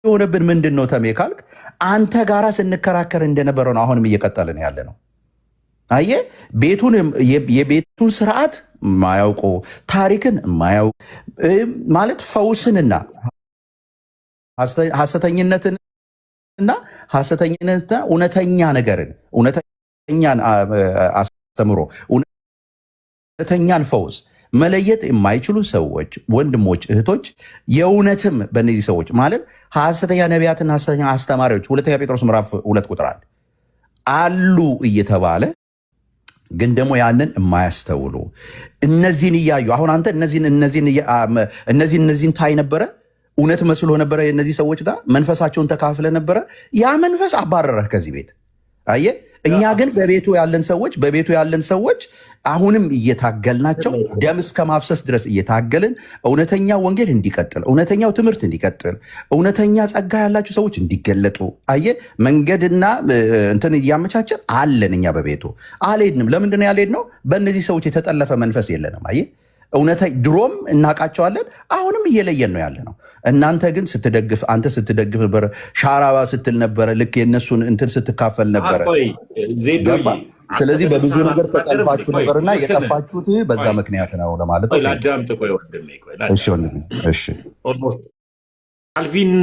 የሆነብን ምንድን ነው ተሜ ካልክ አንተ ጋራ ስንከራከር እንደነበረው ነው አሁንም እየቀጠልን ያለ ነው። አየህ የቤቱን ስርዓት ማያውቁ ታሪክን ማያውቁ ማለት ፈውስንና ሐሰተኝነትና እውነተኛ ነገርን እውነተኛን አስተምሮ እውነተኛን ፈውስ መለየት የማይችሉ ሰዎች ወንድሞች እህቶች የእውነትም በእነዚህ ሰዎች ማለት ሐሰተኛ ነቢያትና ሐሰተኛ አስተማሪዎች ሁለተኛ ጴጥሮስ ምዕራፍ 2 ቁጥር 1 አሉ እየተባለ ግን ደግሞ ያንን የማያስተውሉ እነዚህን እያዩ አሁን አንተ እነዚህን ታይ ነበረ እውነት መስሎ ነበረ የእነዚህ ሰዎች ጋር መንፈሳቸውን ተካፍለ ነበረ ያ መንፈስ አባረረህ ከዚህ ቤት አየህ እኛ ግን በቤቱ ያለን ሰዎች አሁንም እየታገልናቸው ደም እስከ ማፍሰስ ድረስ እየታገልን እውነተኛ ወንጌል እንዲቀጥል፣ እውነተኛው ትምህርት እንዲቀጥል፣ እውነተኛ ጸጋ ያላቸው ሰዎች እንዲገለጡ መንገድና እንትን እያመቻቸን አለን። እኛ በቤቱ አልሄድንም። ለምንድነው ያልሄድነው? በእነዚህ ሰዎች የተጠለፈ መንፈስ የለንም። ድሮም እናውቃቸዋለን፣ አሁንም እየለየን ነው ያለ ነው። እናንተ ግን አንተ ስትደግፍ ነበረ፣ ሻራባ ስትል ነበረ፣ ልክ የእነሱን እንትን ስትካፈል ነበረ። ስለዚህ በብዙ ነገር ተጠልፋችሁ ነበርና የጠፋችሁት በዛ ምክንያት ነው ለማለት ነው። ካልቪን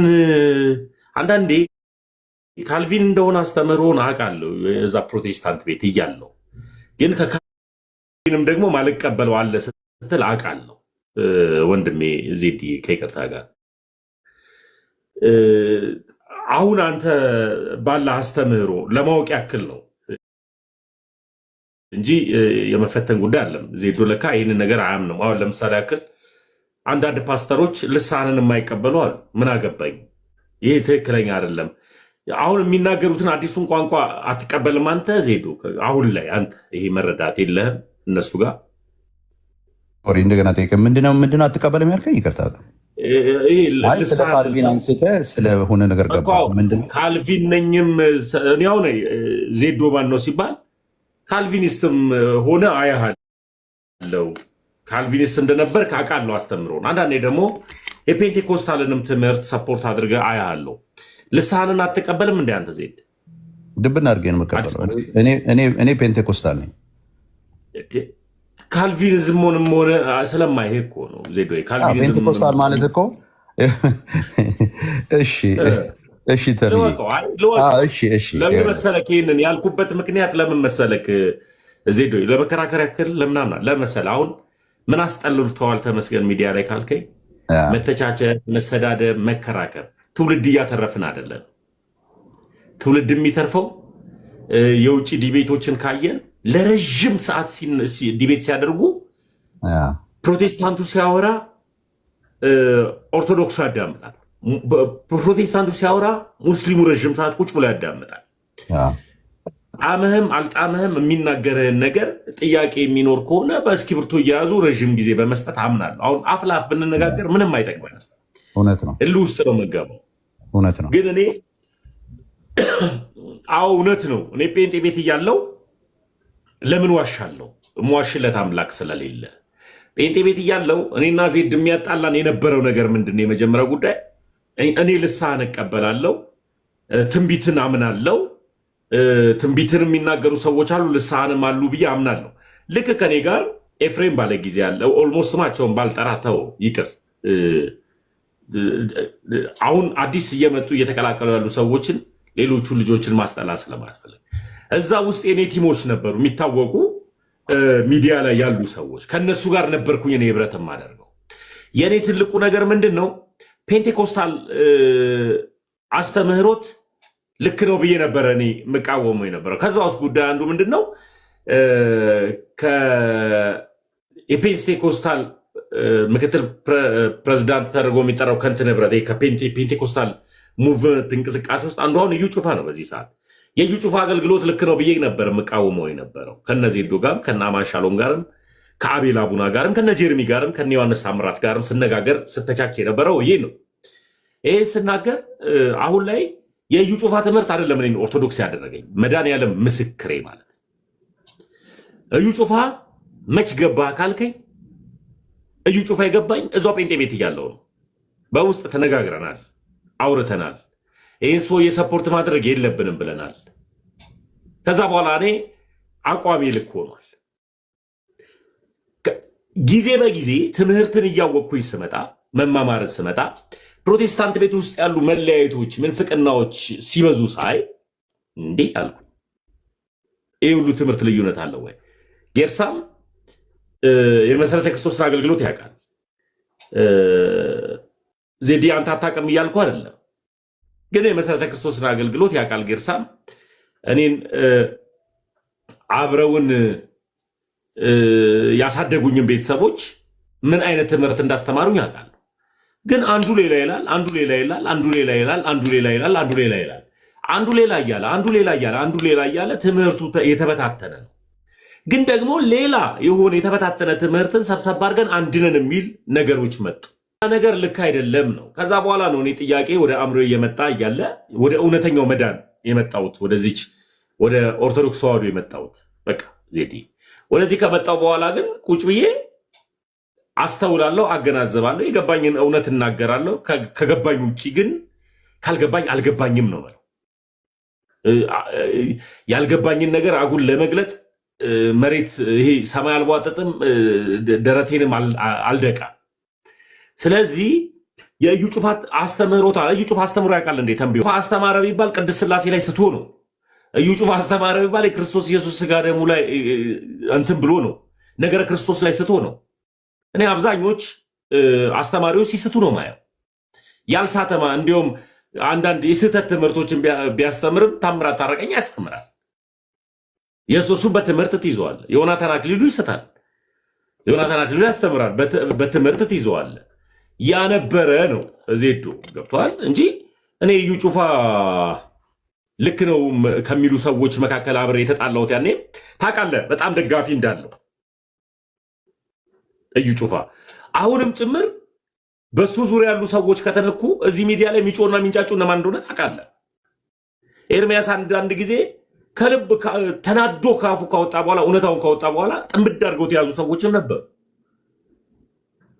አንዳንዴ ካልቪን እንደሆነ አስተምህሮን አውቃለሁ እዛ ፕሮቴስታንት ቤት እያለሁ፣ ግን ከካልቪንም ደግሞ ማልቀበለው አለ ስትል አውቃለሁ ወንድሜ ዜዲ ከይቅርታ ጋር። አሁን አንተ ባለ አስተምህሮ ለማወቅ ያክል ነው እንጂ የመፈተን ጉዳይ አለም። ዜዶ ለካ ይህንን ነገር አያምንም። አሁን ለምሳሌ ያክል አንዳንድ ፓስተሮች ልሳንን የማይቀበሉ አሉ። ምን አገባኝ፣ ይሄ ትክክለኛ አይደለም። አሁን የሚናገሩትን አዲሱን ቋንቋ አትቀበልም አንተ ዜዶ። አሁን ላይ አንተ ይሄ መረዳት የለህም እነሱ ጋር። እንደገና ጠይቀህ ምንድነው አትቀበልም ያልከኝ? ይቅርታ ስለ ካልቪን አንስተህ ስለሆነ ነገር ገባ። ካልቪን ነኝም እኔ አሁን ዜዶ ማን ነው ሲባል ካልቪኒስትም ሆነ አያሃለው። ካልቪኒስት እንደነበር ካውቃለሁ አስተምሮን። አንዳንዴ ደግሞ የፔንቴኮስታልንም ትምህርት ሰፖርት አድርገህ አያሃለው። ልሳንን አትቀበልም እንደ አንተ ዜድ? ድብና አድርጌ ነው የምቀበለው። እኔ ፔንቴኮስታል ነኝ። ካልቪኒዝምንም ሆነ ስለማይሄ እኮ ነው ዜዶ። ፔንቴኮስታል ማለት እኮ እሺ ለምን መሰለክ ይህንን ያልኩበት ምክንያት ለምን መሰለክ ዜዶ? ለመከራከር ያክል ለምናምና ለመሰለ አሁን ምን አስጠልልተዋል ተመስገን ሚዲያ ላይ ካልከኝ፣ መተቻቸት፣ መሰዳደብ፣ መከራከር ትውልድ እያተረፍን አይደለም። ትውልድ የሚተርፈው የውጭ ዲቤቶችን ካየን ለረዥም ሰዓት ዲቤት ሲያደርጉ ፕሮቴስታንቱ ሲያወራ ኦርቶዶክሱ ያዳምጣል። ፕሮቴስታንቱ ሲያወራ ሙስሊሙ ረዥም ሰዓት ቁጭ ብሎ ያዳምጣል። ጣምህም አልጣምህም የሚናገርህን ነገር ጥያቄ የሚኖር ከሆነ በእስክሪብቶ እየያዙ ረዥም ጊዜ በመስጠት አምናለሁ። አሁን አፍ ለአፍ ብንነጋገር ምንም አይጠቅመንም። እውነት ነው። እልህ ውስጥ ነው የምገባው። እውነት ነው። ግን እኔ እውነት ነው። እኔ ጴንጤ ቤት እያለው ለምን ዋሻለሁ? የምዋሽለት አምላክ ስለሌለ። ጴንጤ ቤት እያለው እኔና ዜድ የሚያጣላን የነበረው ነገር ምንድን ነው? የመጀመሪያው ጉዳይ እኔ ልሳን እቀበላለሁ፣ ትንቢትን አምናለሁ። ትንቢትን የሚናገሩ ሰዎች አሉ፣ ልሳንም አሉ ብዬ አምናለሁ። ልክ ከኔ ጋር ኤፍሬም ባለ ጊዜ ያለ ኦልሞስት ስማቸውን ባልጠራ ተው ይቅር። አሁን አዲስ እየመጡ እየተቀላቀሉ ያሉ ሰዎችን ሌሎቹ ልጆችን ማስጠላት ስለማትፈልግ እዛ ውስጥ የኔ ቲሞች ነበሩ የሚታወቁ ሚዲያ ላይ ያሉ ሰዎች። ከነሱ ጋር ነበርኩኝ እኔ ህብረት የማደርገው። የእኔ ትልቁ ነገር ምንድን ነው? ፔንቴኮስታል አስተምህሮት ልክ ነው ብዬ ነበረ እኔ የምቃወመው የነበረው። ከዛ ውስጥ ጉዳይ አንዱ ምንድን ነው? የፔንቴኮስታል ምክትል ፕሬዚዳንት ተደርጎ የሚጠራው ከንትን ህብረት ከፔንቴኮስታል ሙቭመንት እንቅስቃሴ ውስጥ አንዱ አሁን እዩ ጩፋ ነው። በዚህ ሰዓት የእዩ ጩፋ አገልግሎት ልክ ነው ብዬ ነበር የምቃወመው የነበረው። ከነ ዜዶ ጋርም ከነ አማን ሻሎም ጋርም ከአቤል አቡና ጋርም ከነ ጀርሚ ጋርም ከነ ዮሐንስ ታምራት ጋርም ስነጋገር ስተቻች የነበረው ይሄ ነው። ይሄ ስናገር አሁን ላይ የእዩ ጩፋ ትምህርት አይደለም እኔን ኦርቶዶክስ ያደረገኝ፣ መድኃኒዓለም ምስክሬ ማለት። እዩ ጩፋ መች ገባ ካልከኝ እዩ ጩፋ የገባኝ እዛው ጴንጤ ቤት እያለው ነው። በውስጥ ተነጋግረናል፣ አውርተናል። ይህን ሰው የሰፖርት ማድረግ የለብንም ብለናል። ከዛ በኋላ እኔ አቋሚ ልክ ሆኗል። ጊዜ በጊዜ ትምህርትን እያወቅኩኝ ስመጣ፣ መማማርን ስመጣ፣ ፕሮቴስታንት ቤት ውስጥ ያሉ መለያየቶች፣ ምንፍቅናዎች ሲበዙ ሳይ እንዲህ አልኩ፣ ይህ ሁሉ ትምህርት ልዩነት አለው ወይ? ጌርሳም የመሰረተ ክርስቶስን አገልግሎት ያውቃል። ዜዲ አንተ አታውቅም እያልኩ አይደለም፣ ግን የመሰረተ ክርስቶስን አገልግሎት ያውቃል። ጌርሳም እኔን አብረውን ያሳደጉኝን ቤተሰቦች ምን አይነት ትምህርት እንዳስተማሩኝ ያውቃል። ግን አንዱ ሌላ ይላል፣ አንዱ ሌላ ይላል፣ አንዱ ሌላ ይላል፣ አንዱ ሌላ ይላል፣ አንዱ ሌላ ይላል። አንዱ ሌላ እያለ ትምህርቱ የተበታተነ ነው። ግን ደግሞ ሌላ የሆነ የተበታተነ ትምህርትን ሰብሰብ አድርገን አንድነን የሚል ነገሮች መጡ። ነገር ልክ አይደለም ነው። ከዛ በኋላ ነው እኔ ጥያቄ ወደ አእምሮ እየመጣ እያለ ወደ እውነተኛው መዳን የመጣሁት፣ ወደዚች ወደ ኦርቶዶክስ ተዋህዶ የመጣሁት። በቃ ዜዲ ወደዚህ ከመጣሁ በኋላ ግን ቁጭ ብዬ አስተውላለሁ፣ አገናዘባለሁ፣ የገባኝን እውነት እናገራለሁ። ከገባኝ ውጭ ግን ካልገባኝ አልገባኝም ነው ማለት። ያልገባኝን ነገር አጉል ለመግለጥ መሬት ይሄ ሰማይ አልቧጠጥም፣ ደረቴንም አልደቃም። ስለዚህ የእዩ ጩፋ አስተምህሮታል። እዩ ጩፋ አስተምሮ ያውቃል እንዴ? ተንብዮ አስተማረ ቢባል ቅድስት ሥላሴ ላይ ስቶ ነው። እዩ ጩፋ አስተማረ ቢባል የክርስቶስ ኢየሱስ ሥጋ ደሙ ላይ እንትን ብሎ ነው። ነገረ ክርስቶስ ላይ ስቶ ነው። እኔ አብዛኞች አስተማሪዎች ሲስቱ ነው ማየው። ያልሳተማ እንዲሁም አንዳንድ የስህተት ትምህርቶችን ቢያስተምርም ታምራት ታረቀኝ ያስተምራል። የሱሱ በትምህርት ትይዘዋል። ዮናታን አክሊሉ ይስታል። ዮናታን አክሊሉ ያስተምራል፣ በትምህርት ትይዘዋል። ያነበረ ነው ዜዶ ገብቷል እንጂ እኔ እዩ ጩፋ ልክ ነው ከሚሉ ሰዎች መካከል አብሬ የተጣላሁት ያኔ ታውቃለህ፣ በጣም ደጋፊ እንዳለው እዩ ጩፋ አሁንም ጭምር በሱ ዙሪያ ያሉ ሰዎች ከተነኩ እዚህ ሚዲያ ላይ የሚጮና የሚንጫጩ እነማን እንደሆነ ታውቃለህ። ኤርሚያስ አንዳንድ ጊዜ ከልብ ተናዶ ካፉ ካወጣ በኋላ እውነታውን ካወጣ በኋላ ጥምድ አድርገው የተያዙ ሰዎችም ነበሩ።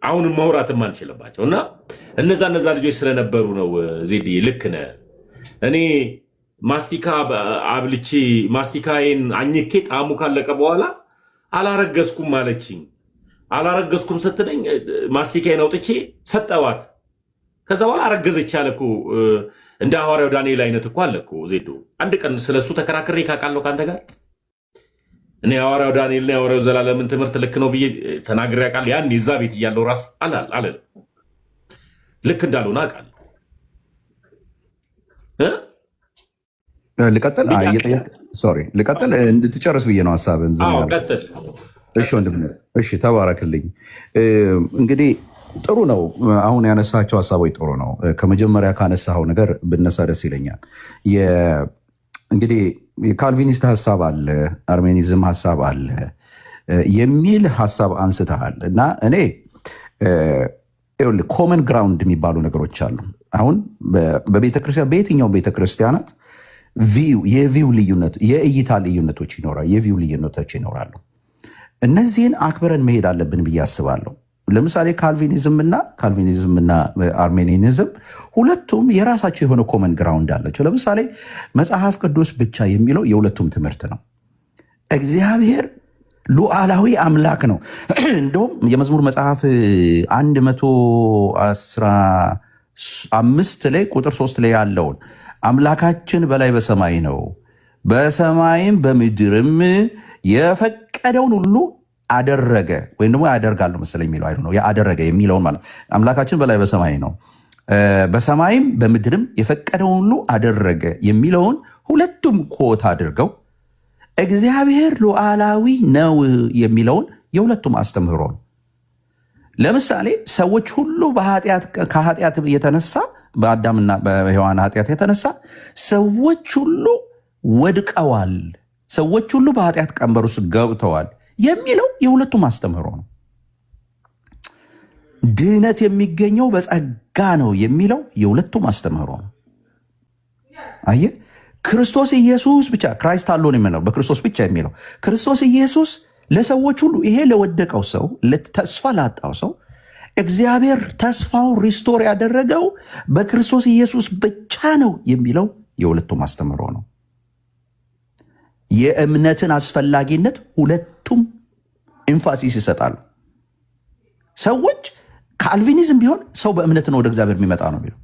አሁንም ማውራት ማንችልባቸው እና እነዛ ልጆች ስለነበሩ ነው። ዜዲ ልክ ነህ። እኔ ማስቲካ አብልቼ ማስቲካዬን አኝኬ ጣዕሙ ካለቀ በኋላ አላረገዝኩም አለችኝ። አላረገዝኩም ስትለኝ ማስቲካዬን አውጥቼ ሰጠዋት። ከዛ በኋላ አረገዘች አለ እኮ። እንደ ሐዋርያው ዳንኤል አይነት እኮ አለ እኮ ዜዶ። አንድ ቀን ስለሱ ተከራክሬ ካውቃለሁ ከአንተ ጋር። እኔ ሐዋርያው ዳንኤልና የሐዋርያው ዘላለምን ትምህርት ልክ ነው ብዬ ተናግሬ አውቃለሁ። ያን የዛ ቤት እያለው ራሱ አለ ልክ እንዳልሆነ አውቃለሁ። ልቀጥል እንድትጨርስ ብዬ ነው ሀሳብን። ቀጥል። እሺ ወንድም፣ እሺ ተባረክልኝ። እንግዲህ ጥሩ ነው። አሁን ያነሳቸው ሀሳቦች ጥሩ ነው። ከመጀመሪያ ካነሳው ነገር ብነሳ ደስ ይለኛል። እንግዲህ የካልቪኒስት ሀሳብ አለ፣ አርሜኒዝም ሀሳብ አለ የሚል ሀሳብ አንስተሃል እና እኔ ኮመን ግራውንድ የሚባሉ ነገሮች አሉ። አሁን በቤተክርስቲያን በየትኛውም ቤተክርስቲያናት የቪው ልዩነት፣ የእይታ ልዩነቶች ይኖራሉ፣ የቪው ልዩነቶች ይኖራሉ። እነዚህን አክብረን መሄድ አለብን ብዬ አስባለሁ። ለምሳሌ ካልቪኒዝምና አርሜኒያኒዝም ሁለቱም የራሳቸው የሆነ ኮመን ግራውንድ አላቸው። ለምሳሌ መጽሐፍ ቅዱስ ብቻ የሚለው የሁለቱም ትምህርት ነው። እግዚአብሔር ሉዓላዊ አምላክ ነው። እንደውም የመዝሙር መጽሐፍ 115 ላይ ቁጥር 3 ላይ ያለውን አምላካችን በላይ በሰማይ ነው፣ በሰማይም በምድርም የፈቀደውን ሁሉ አደረገ ወይም ደግሞ ያደርጋል መሰለኝ የሚለው አይደል ነው። ያደረገ የሚለውን ማለት አምላካችን በላይ በሰማይ ነው፣ በሰማይም በምድርም የፈቀደውን ሁሉ አደረገ የሚለውን ሁለቱም ኮት አድርገው እግዚአብሔር ሉዓላዊ ነው የሚለውን የሁለቱም አስተምህሮ ነው። ለምሳሌ ሰዎች ሁሉ ከኃጢአት የተነሳ በአዳምና በሔዋን ኃጢአት የተነሳ ሰዎች ሁሉ ወድቀዋል፣ ሰዎች ሁሉ በኃጢአት ቀንበር ውስጥ ገብተዋል የሚለው የሁለቱም አስተምህሮ ነው። ድህነት የሚገኘው በጸጋ ነው የሚለው የሁለቱም አስተምህሮ ነው። አየህ፣ ክርስቶስ ኢየሱስ ብቻ ክራይስት አሎን የሚለው በክርስቶስ ብቻ የሚለው ክርስቶስ ኢየሱስ ለሰዎች ሁሉ፣ ይሄ ለወደቀው ሰው፣ ተስፋ ላጣው ሰው እግዚአብሔር ተስፋውን ሪስቶር ያደረገው በክርስቶስ ኢየሱስ ብቻ ነው የሚለው የሁለቱም አስተምህሮ ነው። የእምነትን አስፈላጊነት ሁለቱም ኤምፋሲስ ይሰጣሉ። ሰዎች ካልቪኒዝም ቢሆን ሰው በእምነት ነው ወደ እግዚአብሔር የሚመጣ ነው የሚለው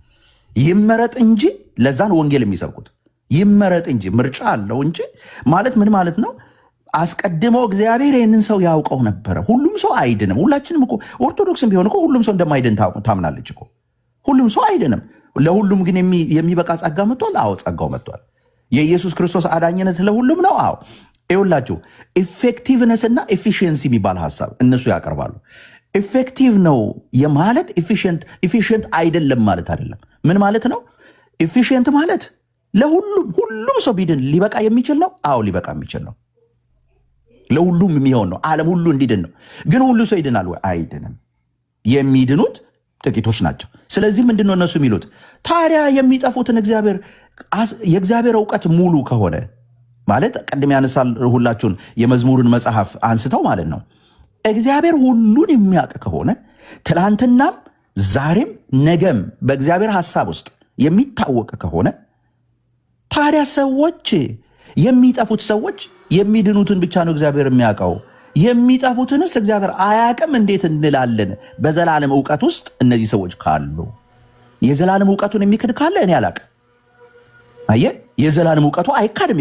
ይመረጥ እንጂ፣ ለዛን ወንጌል የሚሰብኩት ይመረጥ እንጂ፣ ምርጫ አለው እንጂ። ማለት ምን ማለት ነው? አስቀድመው እግዚአብሔር ይህንን ሰው ያውቀው ነበረ። ሁሉም ሰው አይድንም። ሁላችንም እኮ ኦርቶዶክስም ቢሆን እኮ ሁሉም ሰው እንደማይድን ታምናለች እኮ። ሁሉም ሰው አይድንም። ለሁሉም ግን የሚበቃ ጸጋ መጥቷል። አዎ ጸጋው መጥቷል። የኢየሱስ ክርስቶስ አዳኝነት ለሁሉም ነው። አዎ ይኸውላችሁ፣ ኢፌክቲቭነስ እና ኤፊሽንሲ የሚባል ሀሳብ እነሱ ያቀርባሉ። ኢፌክቲቭ ነው የማለት ኢፊሽንት አይደለም ማለት አይደለም። ምን ማለት ነው? ኢፊሽንት ማለት ሁሉም ሰው ቢድን ሊበቃ የሚችል ነው? አዎ ሊበቃ የሚችል ነው። ለሁሉም የሚሆን ነው። ዓለም ሁሉ እንዲድን ነው። ግን ሁሉ ሰው ይድናል ወይ? አይድንም። የሚድኑት ጥቂቶች ናቸው። ስለዚህ ምንድነው እነሱ የሚሉት? ታዲያ የሚጠፉትን የእግዚአብሔር እውቀት ሙሉ ከሆነ ማለት ቅድም ያነሳል ሁላችሁን የመዝሙርን መጽሐፍ አንስተው ማለት ነው። እግዚአብሔር ሁሉን የሚያውቅ ከሆነ ትናንትናም ዛሬም ነገም በእግዚአብሔር ሐሳብ ውስጥ የሚታወቅ ከሆነ ታዲያ ሰዎች የሚጠፉት ሰዎች የሚድኑትን ብቻ ነው እግዚአብሔር የሚያውቀው። የሚጠፉትንስ እግዚአብሔር አያውቅም እንዴት እንላለን? በዘላለም እውቀት ውስጥ እነዚህ ሰዎች ካሉ የዘላለም እውቀቱን የሚክድ ካለ እኔ አላውቅም። አየህ፣ የዘላለም እውቀቱ አይካድም።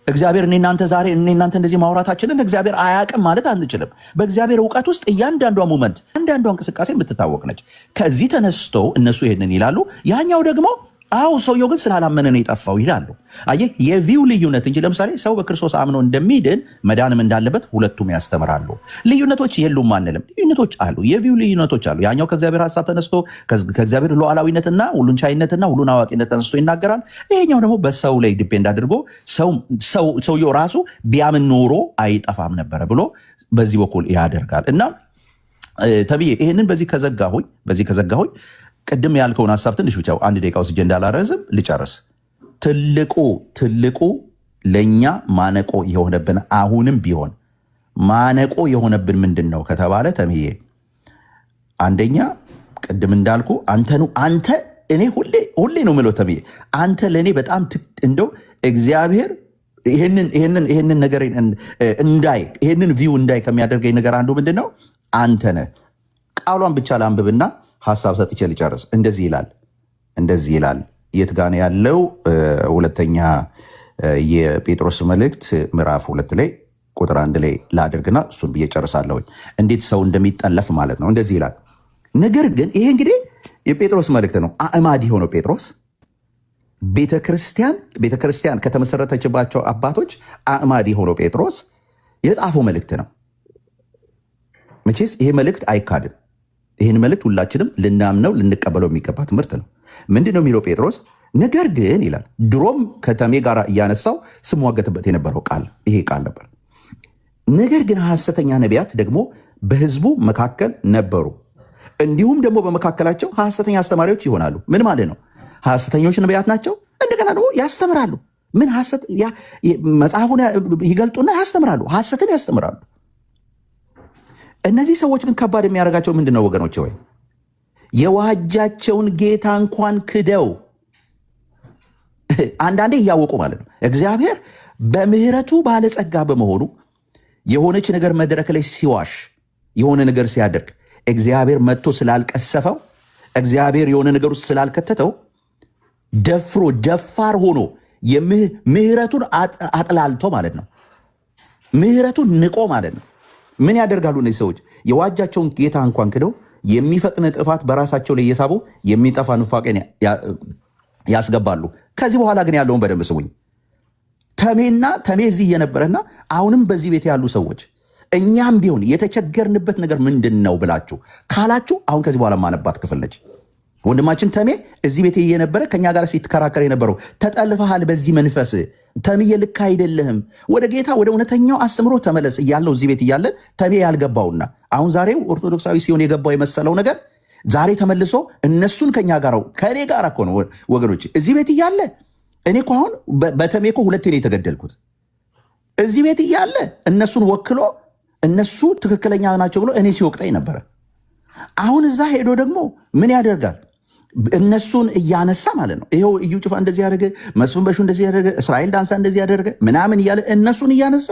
እግዚአብሔር እኔ እናንተ ዛሬ እኔ እናንተ እንደዚህ ማውራታችንን እግዚአብሔር አያውቅም ማለት አንችልም። በእግዚአብሔር እውቀት ውስጥ እያንዳንዷ ሞመንት፣ እያንዳንዷ እንቅስቃሴ የምትታወቅ ነች። ከዚህ ተነስቶ እነሱ ይሄንን ይላሉ፣ ያኛው ደግሞ አዎ ሰውየው ግን ስላላመነ ነው የጠፋው ይላሉ። አየህ፣ የቪው ልዩነት እንጂ ለምሳሌ ሰው በክርስቶስ አምኖ እንደሚድን መዳንም እንዳለበት ሁለቱም ያስተምራሉ። ልዩነቶች የሉም አንልም፣ ልዩነቶች አሉ፣ የቪው ልዩነቶች አሉ። ያኛው ከእግዚአብሔር ሐሳብ ተነስቶ ከእግዚአብሔር ሉዓላዊነትና ሁሉን ቻይነትና ሁሉን አዋቂነት ተነስቶ ይናገራል። ይሄኛው ደግሞ በሰው ላይ ዲፔንድ አድርጎ ሰውየው ራሱ ቢያምን ኖሮ አይጠፋም ነበረ ብሎ በዚህ በኩል ያደርጋል። እና ተብዬ ይህንን በዚህ ከዘጋሁኝ ቅድም ያልከውን ሀሳብ ትንሽ ብቻ አንድ ደቂቃ ወስጄ እንዳላረዝም ልጨርስ። ትልቁ ለእኛ ማነቆ የሆነብን አሁንም ቢሆን ማነቆ የሆነብን ምንድን ነው ከተባለ ተምዬ፣ አንደኛ ቅድም እንዳልኩ አንተ እኔ ሁሌ ነው የምለው ተምዬ፣ አንተ ለእኔ በጣም እንደው እግዚአብሔር ይህንን ነገር ይህንን ቪው እንዳይ ከሚያደርገኝ ነገር አንዱ ምንድን ነው? አንተ ነህ። ቃሏን ብቻ ላንብብና ሀሳብ ሰጥቼ ልጨርስ። እንደዚህ ይላል። የት ጋ ነው ያለው? ሁለተኛ የጴጥሮስ መልእክት ምዕራፍ 2 ላይ ቁጥር 1 ላይ ላድርግና እሱን ብዬ ጨርሳለሁኝ። እንዴት ሰው እንደሚጠለፍ ማለት ነው። እንደዚህ ይላል። ነገር ግን ይሄ እንግዲህ የጴጥሮስ መልእክት ነው። አእማድ የሆነው ጴጥሮስ ቤተክርስቲያን ከተመሰረተችባቸው አባቶች አእማድ የሆነው ጴጥሮስ የጻፈው መልእክት ነው። መቼስ ይሄ መልእክት አይካድም። ይህን መልእክት ሁላችንም ልናምነው ልንቀበለው የሚገባ ትምህርት ነው። ምንድን ነው የሚለው ጴጥሮስ? ነገር ግን ይላል፣ ድሮም ከተሜ ጋር እያነሳው ስሟገትበት የነበረው ቃል ይሄ ቃል ነበር። ነገር ግን ሐሰተኛ ነቢያት ደግሞ በሕዝቡ መካከል ነበሩ፣ እንዲሁም ደግሞ በመካከላቸው ሐሰተኛ አስተማሪዎች ይሆናሉ። ምን ማለት ነው? ሐሰተኞች ነቢያት ናቸው። እንደገና ደግሞ ያስተምራሉ። መጽሐፉን ይገልጡና ያስተምራሉ፣ ሐሰትን ያስተምራሉ። እነዚህ ሰዎች ግን ከባድ የሚያደርጋቸው ምንድን ነው ወገኖች? ወይ የዋጃቸውን ጌታ እንኳን ክደው አንዳንዴ እያወቁ ማለት ነው። እግዚአብሔር በምሕረቱ ባለጸጋ በመሆኑ የሆነች ነገር መድረክ ላይ ሲዋሽ የሆነ ነገር ሲያደርግ እግዚአብሔር መጥቶ ስላልቀሰፈው፣ እግዚአብሔር የሆነ ነገር ውስጥ ስላልከተተው ደፋር ሆኖ ምሕረቱን አጥላልቶ ማለት ነው። ምሕረቱን ንቆ ማለት ነው። ምን ያደርጋሉ እነዚህ ሰዎች? የዋጃቸውን ጌታ እንኳን ክደው የሚፈጥን ጥፋት በራሳቸው ላይ እየሳቡ የሚጠፋ ኑፋቄን ያስገባሉ። ከዚህ በኋላ ግን ያለውን በደንብ ስሙኝ። ተሜ እዚህ እየነበረና አሁንም በዚህ ቤት ያሉ ሰዎች እኛም ቢሆን የተቸገርንበት ነገር ምንድን ነው ብላችሁ ካላችሁ አሁን ከዚህ በኋላ ማነባት ክፍል ነች። ወንድማችን ተሜ እዚህ ቤት እየነበረ ከኛ ጋር ሲተከራከር የነበረው ተጠልፈሃል፣ በዚህ መንፈስ ተሜ ልክ አይደለህም፣ ወደ ጌታ ወደ እውነተኛው አስተምሮ ተመለስ እያለው እዚህ ቤት እያለን ተሜ ያልገባውና አሁን ዛሬው ኦርቶዶክሳዊ ሲሆን የገባው የመሰለው ነገር ዛሬ ተመልሶ እነሱን ከኛ ጋር ከእኔ ጋር እኮ ነው ወገኖች። እዚህ ቤት እያለ እኔ እኮ አሁን በተሜ እኮ ሁለቴ ነው የተገደልኩት። እዚህ ቤት እያለ እነሱን ወክሎ እነሱ ትክክለኛ ናቸው ብሎ እኔ ሲወቅጠኝ ነበረ። አሁን እዛ ሄዶ ደግሞ ምን ያደርጋል? እነሱን እያነሳ ማለት ነው። ይኸው እዩ ጭፋ እንደዚህ ያደረገ፣ መስፍን በሹ እንደዚህ ያደረገ፣ እስራኤል ዳንሳ እንደዚህ ያደረገ ምናምን እያለ እነሱን እያነሳ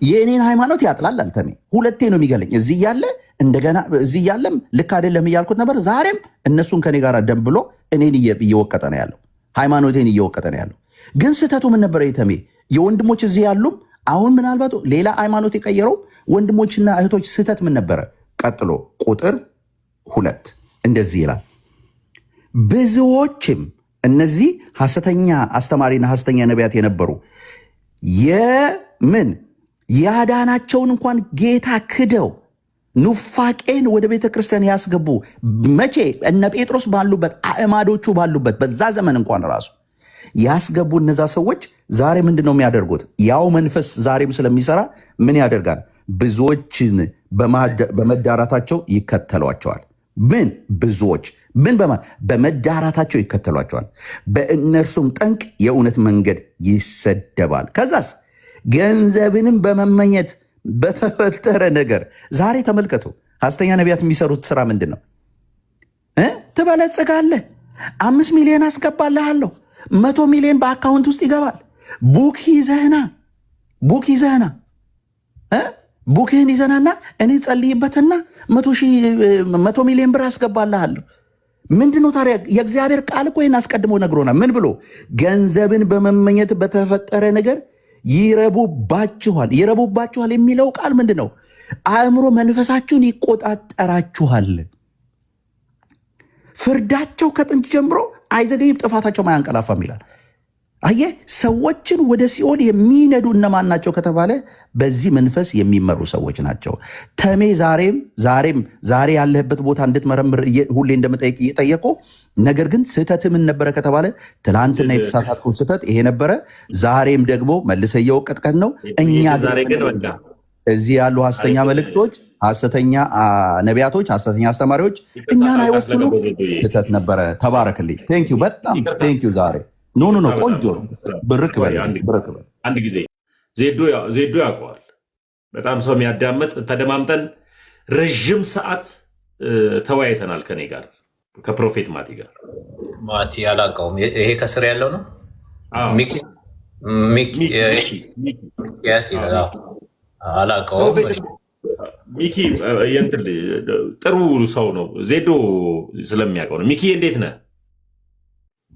የእኔን ሃይማኖት ያጥላል። ተሜ ሁለቴ ነው የሚገለኝ። እዚህ እያለ እንደገና እዚህ እያለም ልክ አይደለም እያልኩት ነበር። ዛሬም እነሱን ከኔ ጋር ደም ብሎ እኔን እየወቀጠ ነው ያለው፣ ሃይማኖቴን እየወቀጠ ነው ያለው። ግን ስህተቱ ምን ነበረ? የተሜ የወንድሞች እዚህ ያሉም አሁን ምናልባት ሌላ ሃይማኖት የቀየረው ወንድሞችና እህቶች ስህተት ምን ነበረ? ቀጥሎ ቁጥር 2 እንደዚህ ይላል፣ ብዙዎችም እነዚህ ሐሰተኛ አስተማሪና ሐሰተኛ ነቢያት የነበሩ ያዳናቸውን እንኳን ጌታ ክደው ኑፋቄን ወደ ቤተ ክርስቲያን ያስገቡ። መቼ? እነ ጴጥሮስ ባሉበት፣ አእማዶቹ ባሉበት በዛ ዘመን እንኳን ራሱ ያስገቡ እነዛ ሰዎች ዛሬ ምንድን ነው የሚያደርጉት? ያው መንፈስ ዛሬም ስለሚሰራ ምን ያደርጋል? ብዙዎችን በመዳራታቸው ይከተሏቸዋል። ምን ብዙዎች ምን በመዳራታቸው ይከተሏቸዋል። በእነርሱም ጠንቅ የእውነት መንገድ ይሰደባል። ከዛስ ገንዘብንም በመመኘት በተፈጠረ ነገር ዛሬ ተመልከቱ። ሐሰተኛ ነቢያት የሚሰሩት ስራ ምንድን ነው? ትበለጽጋለህ፣ 5 ሚሊዮን አስገባልሃለሁ፣ 100 ሚሊዮን በአካውንት ውስጥ ይገባል። ቡክ ይዘህና ቡክህን ይዘናና እኔ ጸልይበትና 100 ሚሊዮን ብር አስገባልሃለሁ። ምንድነው ታዲያ? የእግዚአብሔር ቃል እኮ ይህን አስቀድሞ ነግሮናል። ምን ብሎ? ገንዘብን በመመኘት በተፈጠረ ነገር ይረቡባችኋል የሚለው ቃል ምንድን ነው? አእምሮ መንፈሳችሁን ይቆጣጠራችኋል። ፍርዳቸው ከጥንት ጀምሮ አይዘገይም፣ ጥፋታቸው አያንቀላፋም ይላል። አየህ፣ ሰዎችን ወደ ሲኦል የሚነዱ እነማን ናቸው ከተባለ በዚህ መንፈስ የሚመሩ ሰዎች ናቸው። ተሜ ዛሬ ያለህበት ቦታ እንድትመረምር ሁሌ እንደምጠይቅ እየጠየቁ፣ ነገር ግን ስህተት ምን ነበረ ከተባለ ትላንትና የተሳሳትኩት ስህተት ይሄ ነበረ፣ ዛሬም ደግሞ መልሰህ እየወቀጥከን ነው። እኛ እዚህ ያሉ ሐሰተኛ መልእክቶች፣ ሐሰተኛ ነቢያቶች፣ ሐሰተኛ አስተማሪዎች እኛን አይወክሉም። ስህተት ነበረ። ተባረክልኝ። ቴንኪው፣ በጣም ቴንኪው። ዛሬ ኖ ቆንጆ ብርክ በል። አንድ ጊዜ ዜዶ ያውቀዋል። በጣም ሰው የሚያዳምጥ ተደማምጠን ረዥም ሰዓት ተወያይተናል ከኔ ጋር ከፕሮፌት ማቲ ጋር። ማቲ አላውቀውም። ይሄ ከስር ያለው ነው። አላውቀውም። ሚኪ ጥሩ ሰው ነው። ዜዶ ስለሚያውቀው ነው። ሚኪ እንዴት ነህ?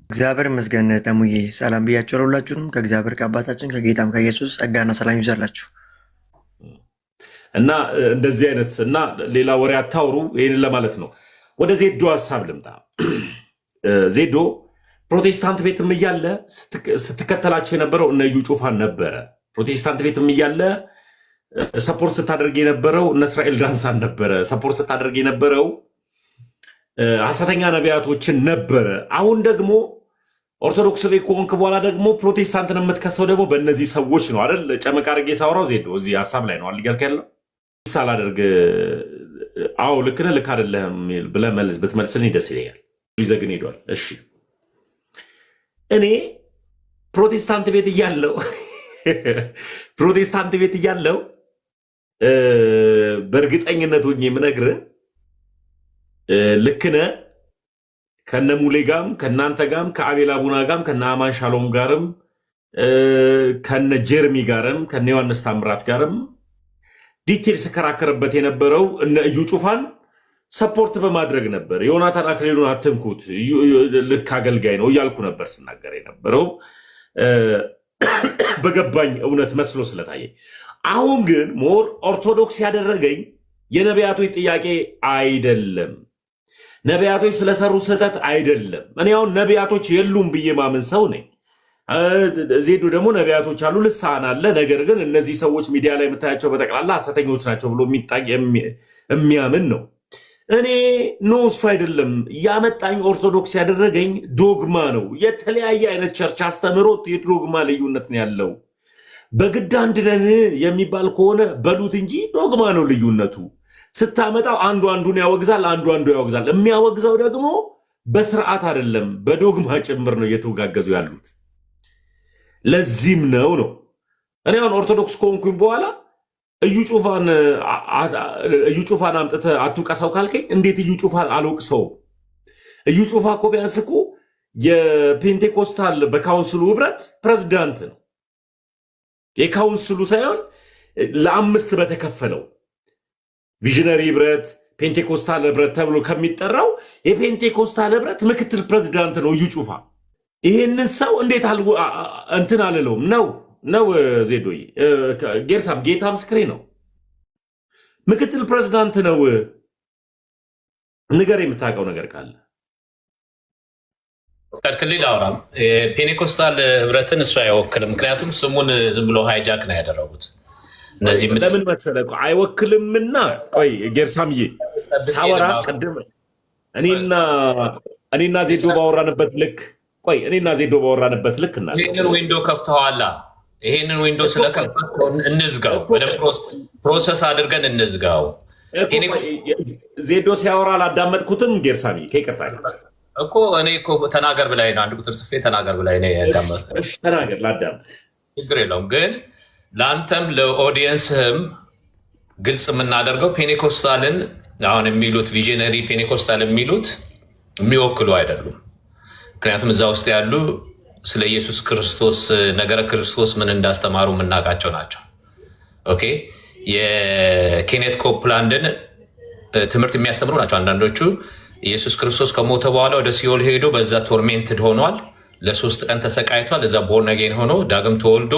እግዚአብሔር ይመስገን። ተሙዬ ሰላም ብያቸው ሁላችሁንም ከእግዚአብሔር ከአባታችን ከጌታም ከኢየሱስ ጸጋና ሰላም ይብዛላችሁ። እና እንደዚህ አይነት እና ሌላ ወሬ አታውሩ። ይህንን ለማለት ነው። ወደ ዜዶ ሀሳብ ልምጣ። ዜዶ ፕሮቴስታንት ቤትም እያለ ስትከተላቸው የነበረው እነ እዩ ጩፋን ነበረ። ፕሮቴስታንት ቤትም እያለ ሰፖርት ስታደርግ የነበረው እነ እስራኤል ዳንሳን ነበረ። ሰፖርት ስታደርግ የነበረው ሐሰተኛ ነቢያቶችን ነበረ። አሁን ደግሞ ኦርቶዶክስ ቤት ከሆንክ በኋላ ደግሞ ፕሮቴስታንትን የምትከሰው ደግሞ በእነዚህ ሰዎች ነው አይደል? ጨመቅ አድርጌ ሳውራው ዜዶ እዚህ ሀሳብ ላይ ነው አልገልክ ያለው ሳላደርግ አዎ ልክ ነህ ልክ አይደለህም ብለህ ብትመልስልኝ ደስ ይለኛል። ይዘግን ሄዷል። እሺ እኔ ፕሮቴስታንት ቤት እያለው በእርግጠኝነት ሆኜ የምነግርህ ልክ ነህ። ከነ ሙሌ ጋም ከእናንተ ጋም ከአቤል አቡና ጋም ከነ አማን ሻሎም ጋርም ከነ ጀርሚ ጋርም ከነ ዮሐንስ ታምራት ጋርም ዲቴል ስከራከርበት የነበረው እነ እዩ ጩፋን ሰፖርት በማድረግ ነበር። ዮናታን አክሊሉን አትንኩት ልክ አገልጋይ ነው እያልኩ ነበር ስናገር የነበረው በገባኝ እውነት መስሎ ስለታየኝ። አሁን ግን ሞር ኦርቶዶክስ ያደረገኝ የነቢያቶች ጥያቄ አይደለም፣ ነቢያቶች ስለሰሩ ስህተት አይደለም። እኔ አሁን ነቢያቶች የሉም ብዬ ማምን ሰው ነኝ። ዜዱ ደግሞ ነቢያቶች አሉ፣ ልሳን አለ። ነገር ግን እነዚህ ሰዎች ሚዲያ ላይ የምታያቸው በጠቅላላ ሐሰተኞች ናቸው ብሎ የሚያምን ነው። እኔ እሱ አይደለም ያመጣኝ። ኦርቶዶክስ ያደረገኝ ዶግማ ነው። የተለያየ አይነት ቸርች አስተምሮት የዶግማ ልዩነት ነው ያለው። በግድ አንድ ነን የሚባል ከሆነ በሉት እንጂ ዶግማ ነው ልዩነቱ። ስታመጣው አንዱ አንዱን ያወግዛል፣ አንዱ ያወግዛል። የሚያወግዘው ደግሞ በስርዓት አይደለም በዶግማ ጭምር ነው እየተወጋገዙ ያሉት። ለዚህም ነው እኔ አሁን ኦርቶዶክስ ከሆንኩኝ በኋላ እዩ ጩፋን አምጥተህ አትውቀሰው ካልከኝ እንዴት እዩ ጩፋን አልወቅሰውም? እዩ ጩፋ እኮ ቢያንስ እኮ የፔንቴኮስታል በካውንስሉ ህብረት ፕሬዝዳንት ነው። የካውንስሉ ሳይሆን ለ5 በተከፈለው ቪዥነሪ ህብረት ፔንቴኮስታል ህብረት ተብሎ ከሚጠራው የፔንቴኮስታል ህብረት ምክትል ፕሬዝዳንት ነው እዩ ጩፋ። ይህንን ሰው እንዴት እንትን አልለውም ነው ዜዶይ ጌርሳም ጌታ ምስክሬ ነው። ምክትል ፕሬዝዳንት ነው። ንገር የምታውቀው ነገር ካለ ከልክልል አውራም። ፔኔኮስታል ህብረትን እሱ አይወክልም። ምክንያቱም ስሙን ዝም ብሎ ሃይጃክ ነው ያደረጉት። እነዚህ ለምን መሰለህ አይወክልምና፣ ቆይ ጌርሳምዬ ሳወራ ቅድም እኔና ዜዶ ባወራንበት ልክ ቆይ እኔና ዜዶ ባወራንበት ልክ እና ይሄንን ዊንዶ ከፍተዋላ። ይሄንን ዊንዶ ስለከፈተው እንዝጋው፣ ወደ ፕሮሰስ አድርገን እንዝጋው። ዜዶ ሲያወራ አላዳመጥኩትም። ጌርሳሚ ከይቅርታ እኮ እኔ እኮ ተናገር ብላይ ነው፣ አንድ ቁጥር ጽፌ ተናገር ብላይ ነው ያዳመጥኩት። እሺ ተናገር፣ ላዳምጥ። ችግር የለውም። ግን ለአንተም ለኦዲየንስህም ግልጽ የምናደርገው ፔኔኮስታልን አሁን የሚሉት ቪዥነሪ ፔኔኮስታል የሚሉት የሚወክሉ አይደሉም። ምክንያቱም እዛ ውስጥ ያሉ ስለ ኢየሱስ ክርስቶስ ነገረ ክርስቶስ ምን እንዳስተማሩ የምናውቃቸው ናቸው። ኦኬ፣ የኬኔት ኮፕላንድን ትምህርት የሚያስተምሩ ናቸው። አንዳንዶቹ ኢየሱስ ክርስቶስ ከሞተ በኋላ ወደ ሲኦል ሄዶ በዛ ቶርሜንትድ ሆኗል፣ ለ3 ቀን ተሰቃይቷል፣ እዛ ቦርነጌን ሆኖ ዳግም ተወልዶ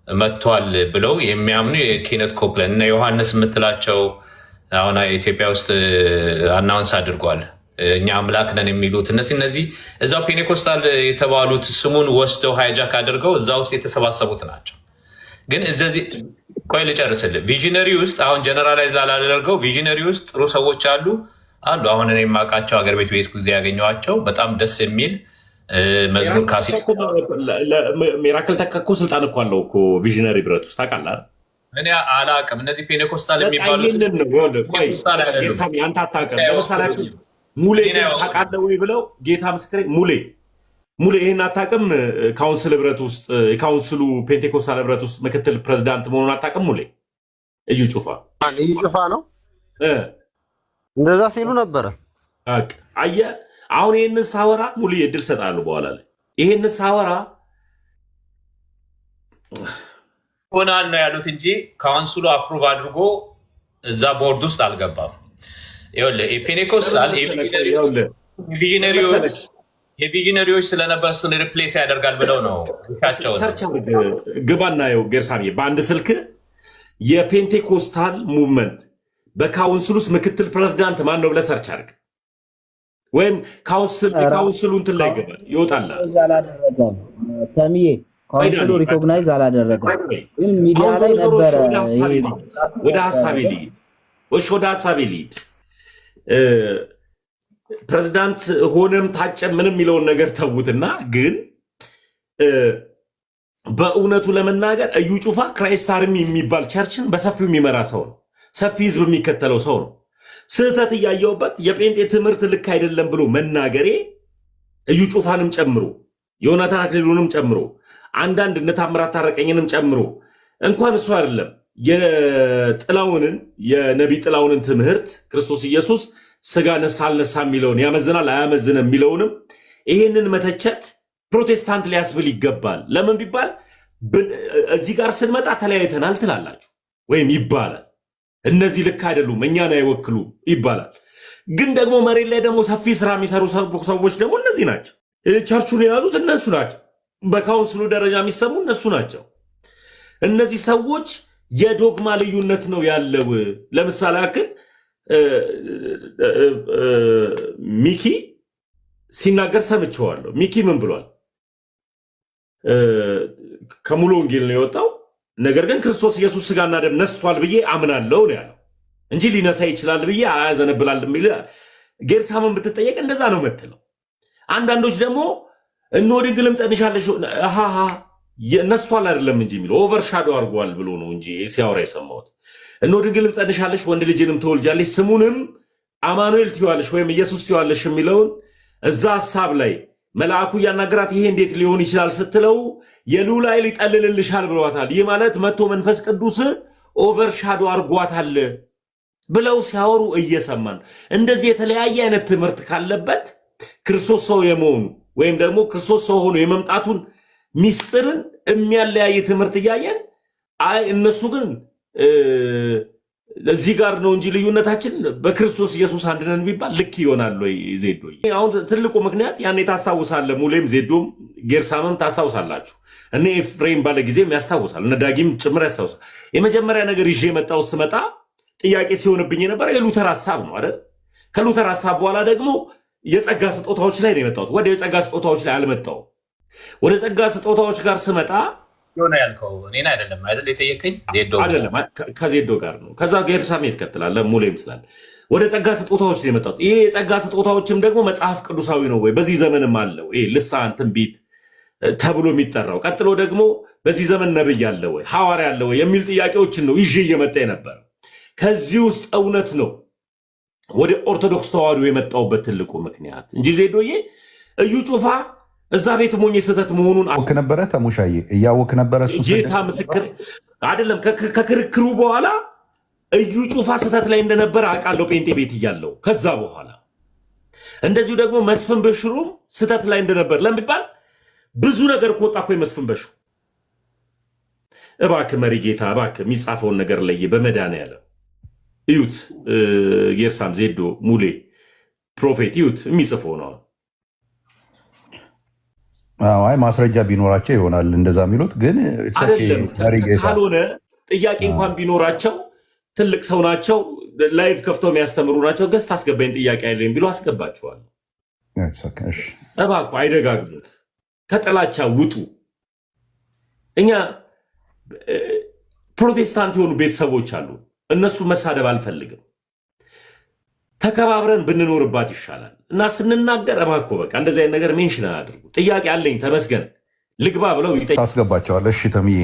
መጥቷል ብለው የሚያምኑ የኬኔት ኮፕላንድ እና ዮሐንስ የምትላቸው አሁን ኢትዮጵያ ውስጥ አናውንስ አድርጓል እኛ አምላክ ነን የሚሉት እነዚህ እዛው ፔኔኮስታል የተባሉት ስሙን ወስደው ሃይጃክ አድርገው እዛ ውስጥ የተሰባሰቡት ናቸው። ግን እዚህ ቆይ ልጨርስልህ። ቪዥነሪ ውስጥ አሁን ጀነራላይዝ ላላደርገው ቪዥነሪ ውስጥ ጥሩ ሰዎች አሉ። አሁን እኔ የማውቃቸው ሀገር ቤት ጊዜ ያገኘኋቸው በጣም ደስ የሚል መዝሙር ካሲ ሚራክል ተካኮ ስልጣን እኮ አለው እኮ ቪዥነሪ ብረት ውስጥ ታውቃለህ። እኔ አላውቅም። እነዚህ ፔኔኮስታል የሚባሉት አንተ አታውቅም። ለምሳሌ ሙሌ ታውቃለህ ወይ ብለው ጌታ ምስክሬ ሙሌ ይህን አታውቅም። ካውንስል ህብረት ውስጥ የካውንስሉ ፔንቴኮስታል ህብረት ውስጥ ምክትል ፕሬዚዳንት መሆኑን አታውቅም። ሙሌ እዩ ጩፋ ነው እንደዛ ሲሉ ነበረ። አየህ አሁን ይህንን ሳወራ ሙሉ እድል ሰጣሉ በኋላ ላይ ይህንን ሳወራ ሆናል ነው ያሉት እንጂ ካውንስሉ አፕሩቭ አድርጎ እዛ ቦርድ ውስጥ አልገባም። ፔኔኮስታል የቪዥነሪዎች ስለነበር እሱን ሪፕሌስ ያደርጋል ብለው ነው ግባና ው ጌርሳሚ በአንድ ስልክ የፔንቴኮስታል ሙቭመንት በካውንስል ውስጥ ምክትል ፕሬዚዳንት ማን ነው ብለህ ሰርች አድርግ። ወይም ካውንስሉ እንትን ላይ ይገባል ይወጣል። ተምዬ ካውንስሉ ሪኮግናይዝ አላደረገም፣ ግን ሚዲያ ላይ ነበረ። ወደ ሀሳቤ ልሂድ። ፕሬዚዳንት ሆነም ታጨ ምንም የሚለውን ነገር ተዉትና፣ ግን በእውነቱ ለመናገር እዩ ጩፋ ክራይስት አርሚ የሚባል ቸርችን በሰፊው የሚመራ ሰው ነው። ሰፊ ህዝብ የሚከተለው ሰው ነው። ስህተት እያየውበት የጴንጤ ትምህርት ልክ አይደለም ብሎ መናገሬ እዩ ጩፋንም ጨምሮ ዮናታን አክሊሉንም ጨምሮ አንዳንድ እነ ታምራት ታረቀኝንም ጨምሮ እንኳን እሱ አይደለም የጥላውንን የነቢይ ጥላውንን ትምህርት ክርስቶስ ኢየሱስ ስጋ ነሳ አልነሳ የሚለውን ያመዝናል አያመዝንም የሚለውንም ይሄንን መተቸት ፕሮቴስታንት ሊያስብል ይገባል። ለምን ቢባል እዚህ ጋር ስንመጣ ተለያይተናል ትላላችሁ ወይም ይባላል። እነዚህ ልክ አይደሉም እኛን አይወክሉም ይባላል። ግን ደግሞ መሬት ላይ ደግሞ ሰፊ ስራ የሚሰሩ ሰዎች ደግሞ እነዚህ ናቸው። ቸርቹን የያዙት እነሱ ናቸው። በካውንስሉ ደረጃ የሚሰሙ እነሱ ናቸው። እነዚህ ሰዎች የዶግማ ልዩነት ነው ያለው። ለምሳሌ ያክል ሚኪ ሲናገር ሰምቼዋለሁ። ሚኪ ምን ብሏል? ከሙሉ ወንጌል ነው የወጣው፣ ነገር ግን ክርስቶስ ኢየሱስ ስጋና ደም ነስቷል ብዬ አምናለሁ ነው ያለው እንጂ ሊነሳ ይችላል ብዬ አያዘነብላል የሚል ጌርሳምን ብትጠየቅ እንደዛ ነው የምትለው። አንዳንዶች ደግሞ እነሆ ድንግልም ጸንሻለሽ ነስቷል አይደለም እንጂ የሚለው ኦቨርሻዶ አድርጓል ብሎ ነው እንጂ ሲያወራ የሰማሁት። እነሆ ድንግልም ጸንሻለሽ ወንድ ልጅንም ትወልጃለሽ ስሙንም አማኑኤል ትይዋለሽ ወይም ኢየሱስ ትይዋለሽ የሚለውን እዛ ሐሳብ ላይ መልአኩ እያናገራት ይሄ እንዴት ሊሆን ይችላል ስትለው የልዑል ኃይል ይጠልልልሻል ብሏታል። ይህ ማለት መጥቶ መንፈስ ቅዱስ ኦቨርሻዶ አድርጓታል ብለው ሲያወሩ እየሰማን እንደዚህ የተለያየ አይነት ትምህርት ካለበት ክርስቶስ ሰው የመሆኑ ወይም ደግሞ ክርስቶስ ሰው ሆኖ የመምጣቱን ሚስጥርን የሚያለያይ ትምህርት እያየን አይ እነሱ ግን እዚህ ጋር ነው እንጂ ልዩነታችን በክርስቶስ ኢየሱስ አንድ ነን ቢባል ልክ ይሆናል ወይ? ዜዶ አሁን ትልቁ ምክንያት ያኔ ታስታውሳለህ፣ ሙሌም ዜዶም ጌርሳምም ታስታውሳላችሁ። እኔ ኤፍሬም ባለ ጊዜም ያስታውሳል፣ እነ ዳጊም ጭምር ያስታውሳል። የመጀመሪያ ነገር ይዤ የመጣው ስመጣ ጥያቄ ሲሆንብኝ የነበረ የሉተር ሀሳብ ነው አይደል? ከሉተር ሀሳብ በኋላ ደግሞ የጸጋ ስጦታዎች ላይ ነው የመጣሁት። ወደ የጸጋ ስጦታዎች ላይ አልመጣሁም። ወደ ጸጋ ስጦታዎች ጋር ስመጣ ሆነ ያልከው እኔን አይደለም አይደል የጠየቀኝ? ዜዶ አይደለም ከዜዶ ጋር ነው። ከዛ ጌርሳም ይትከተላል ሙሌም ስላል ወደ ጸጋ ስጦታዎች ነው የመጣሁት። ይሄ የጸጋ ስጦታዎችም ደግሞ መጽሐፍ ቅዱሳዊ ነው ወይ? በዚህ ዘመንም አለው ይሄ ልሳን ትንቢት ተብሎ የሚጠራው። ቀጥሎ ደግሞ በዚህ ዘመን ነብይ አለ ወይ ሐዋርያ አለ ወይ የሚል ጥያቄዎችን ነው ይዤ እየመጣ የነበረ። ከዚህ ውስጥ እውነት ነው ወደ ኦርቶዶክስ ተዋህዶ የመጣውበት ትልቁ ምክንያት እንጂ ዜዶዬ እዩ ጩፋ እዛ ቤት ሞኝ ስህተት መሆኑን ወክ ነበረ። ተሙሻዬ እያወክ ነበረ። ጌታ ምስክር አይደለም። ከክርክሩ በኋላ እዩ ጩፋ ስህተት ላይ እንደነበረ አውቃለሁ፣ ጴንጤ ቤት እያለው። ከዛ በኋላ እንደዚሁ ደግሞ መስፍን በሽሩም ስህተት ላይ እንደነበር ለምባል ብዙ ነገር ከወጣ እኮ መስፍን በሽሩ እባክህ መሪ ጌታ እባክህ የሚጻፈውን ነገር ለየ በመድኃኒዓለም እዩት። ጌርሳም ዜዶ ሙሌ ፕሮፌት እዩት የሚጽፈው ነው። አይ ማስረጃ ቢኖራቸው ይሆናል እንደዛ የሚሉት ግን ካልሆነ ጥያቄ እንኳን ቢኖራቸው ትልቅ ሰው ናቸው፣ ላይቭ ከፍተው የሚያስተምሩ ናቸው። ገስት አስገባኝ ጥያቄ አይለኝ ቢሉ አስገባቸዋል። እባክህ አይደጋግሙት፣ ከጥላቻ ውጡ። እኛ ፕሮቴስታንት የሆኑ ቤተሰቦች አሉ፣ እነሱ መሳደብ አልፈልግም። ተከባብረን ብንኖርባት ይሻላል እና ስንናገር እባክዎ በቃ እንደዚህ አይነት ነገር ሜንሽን አያድርጉ። ጥያቄ አለኝ ተመስገን ልግባ ብለው ታስገባቸዋል። እሺ ተምዬ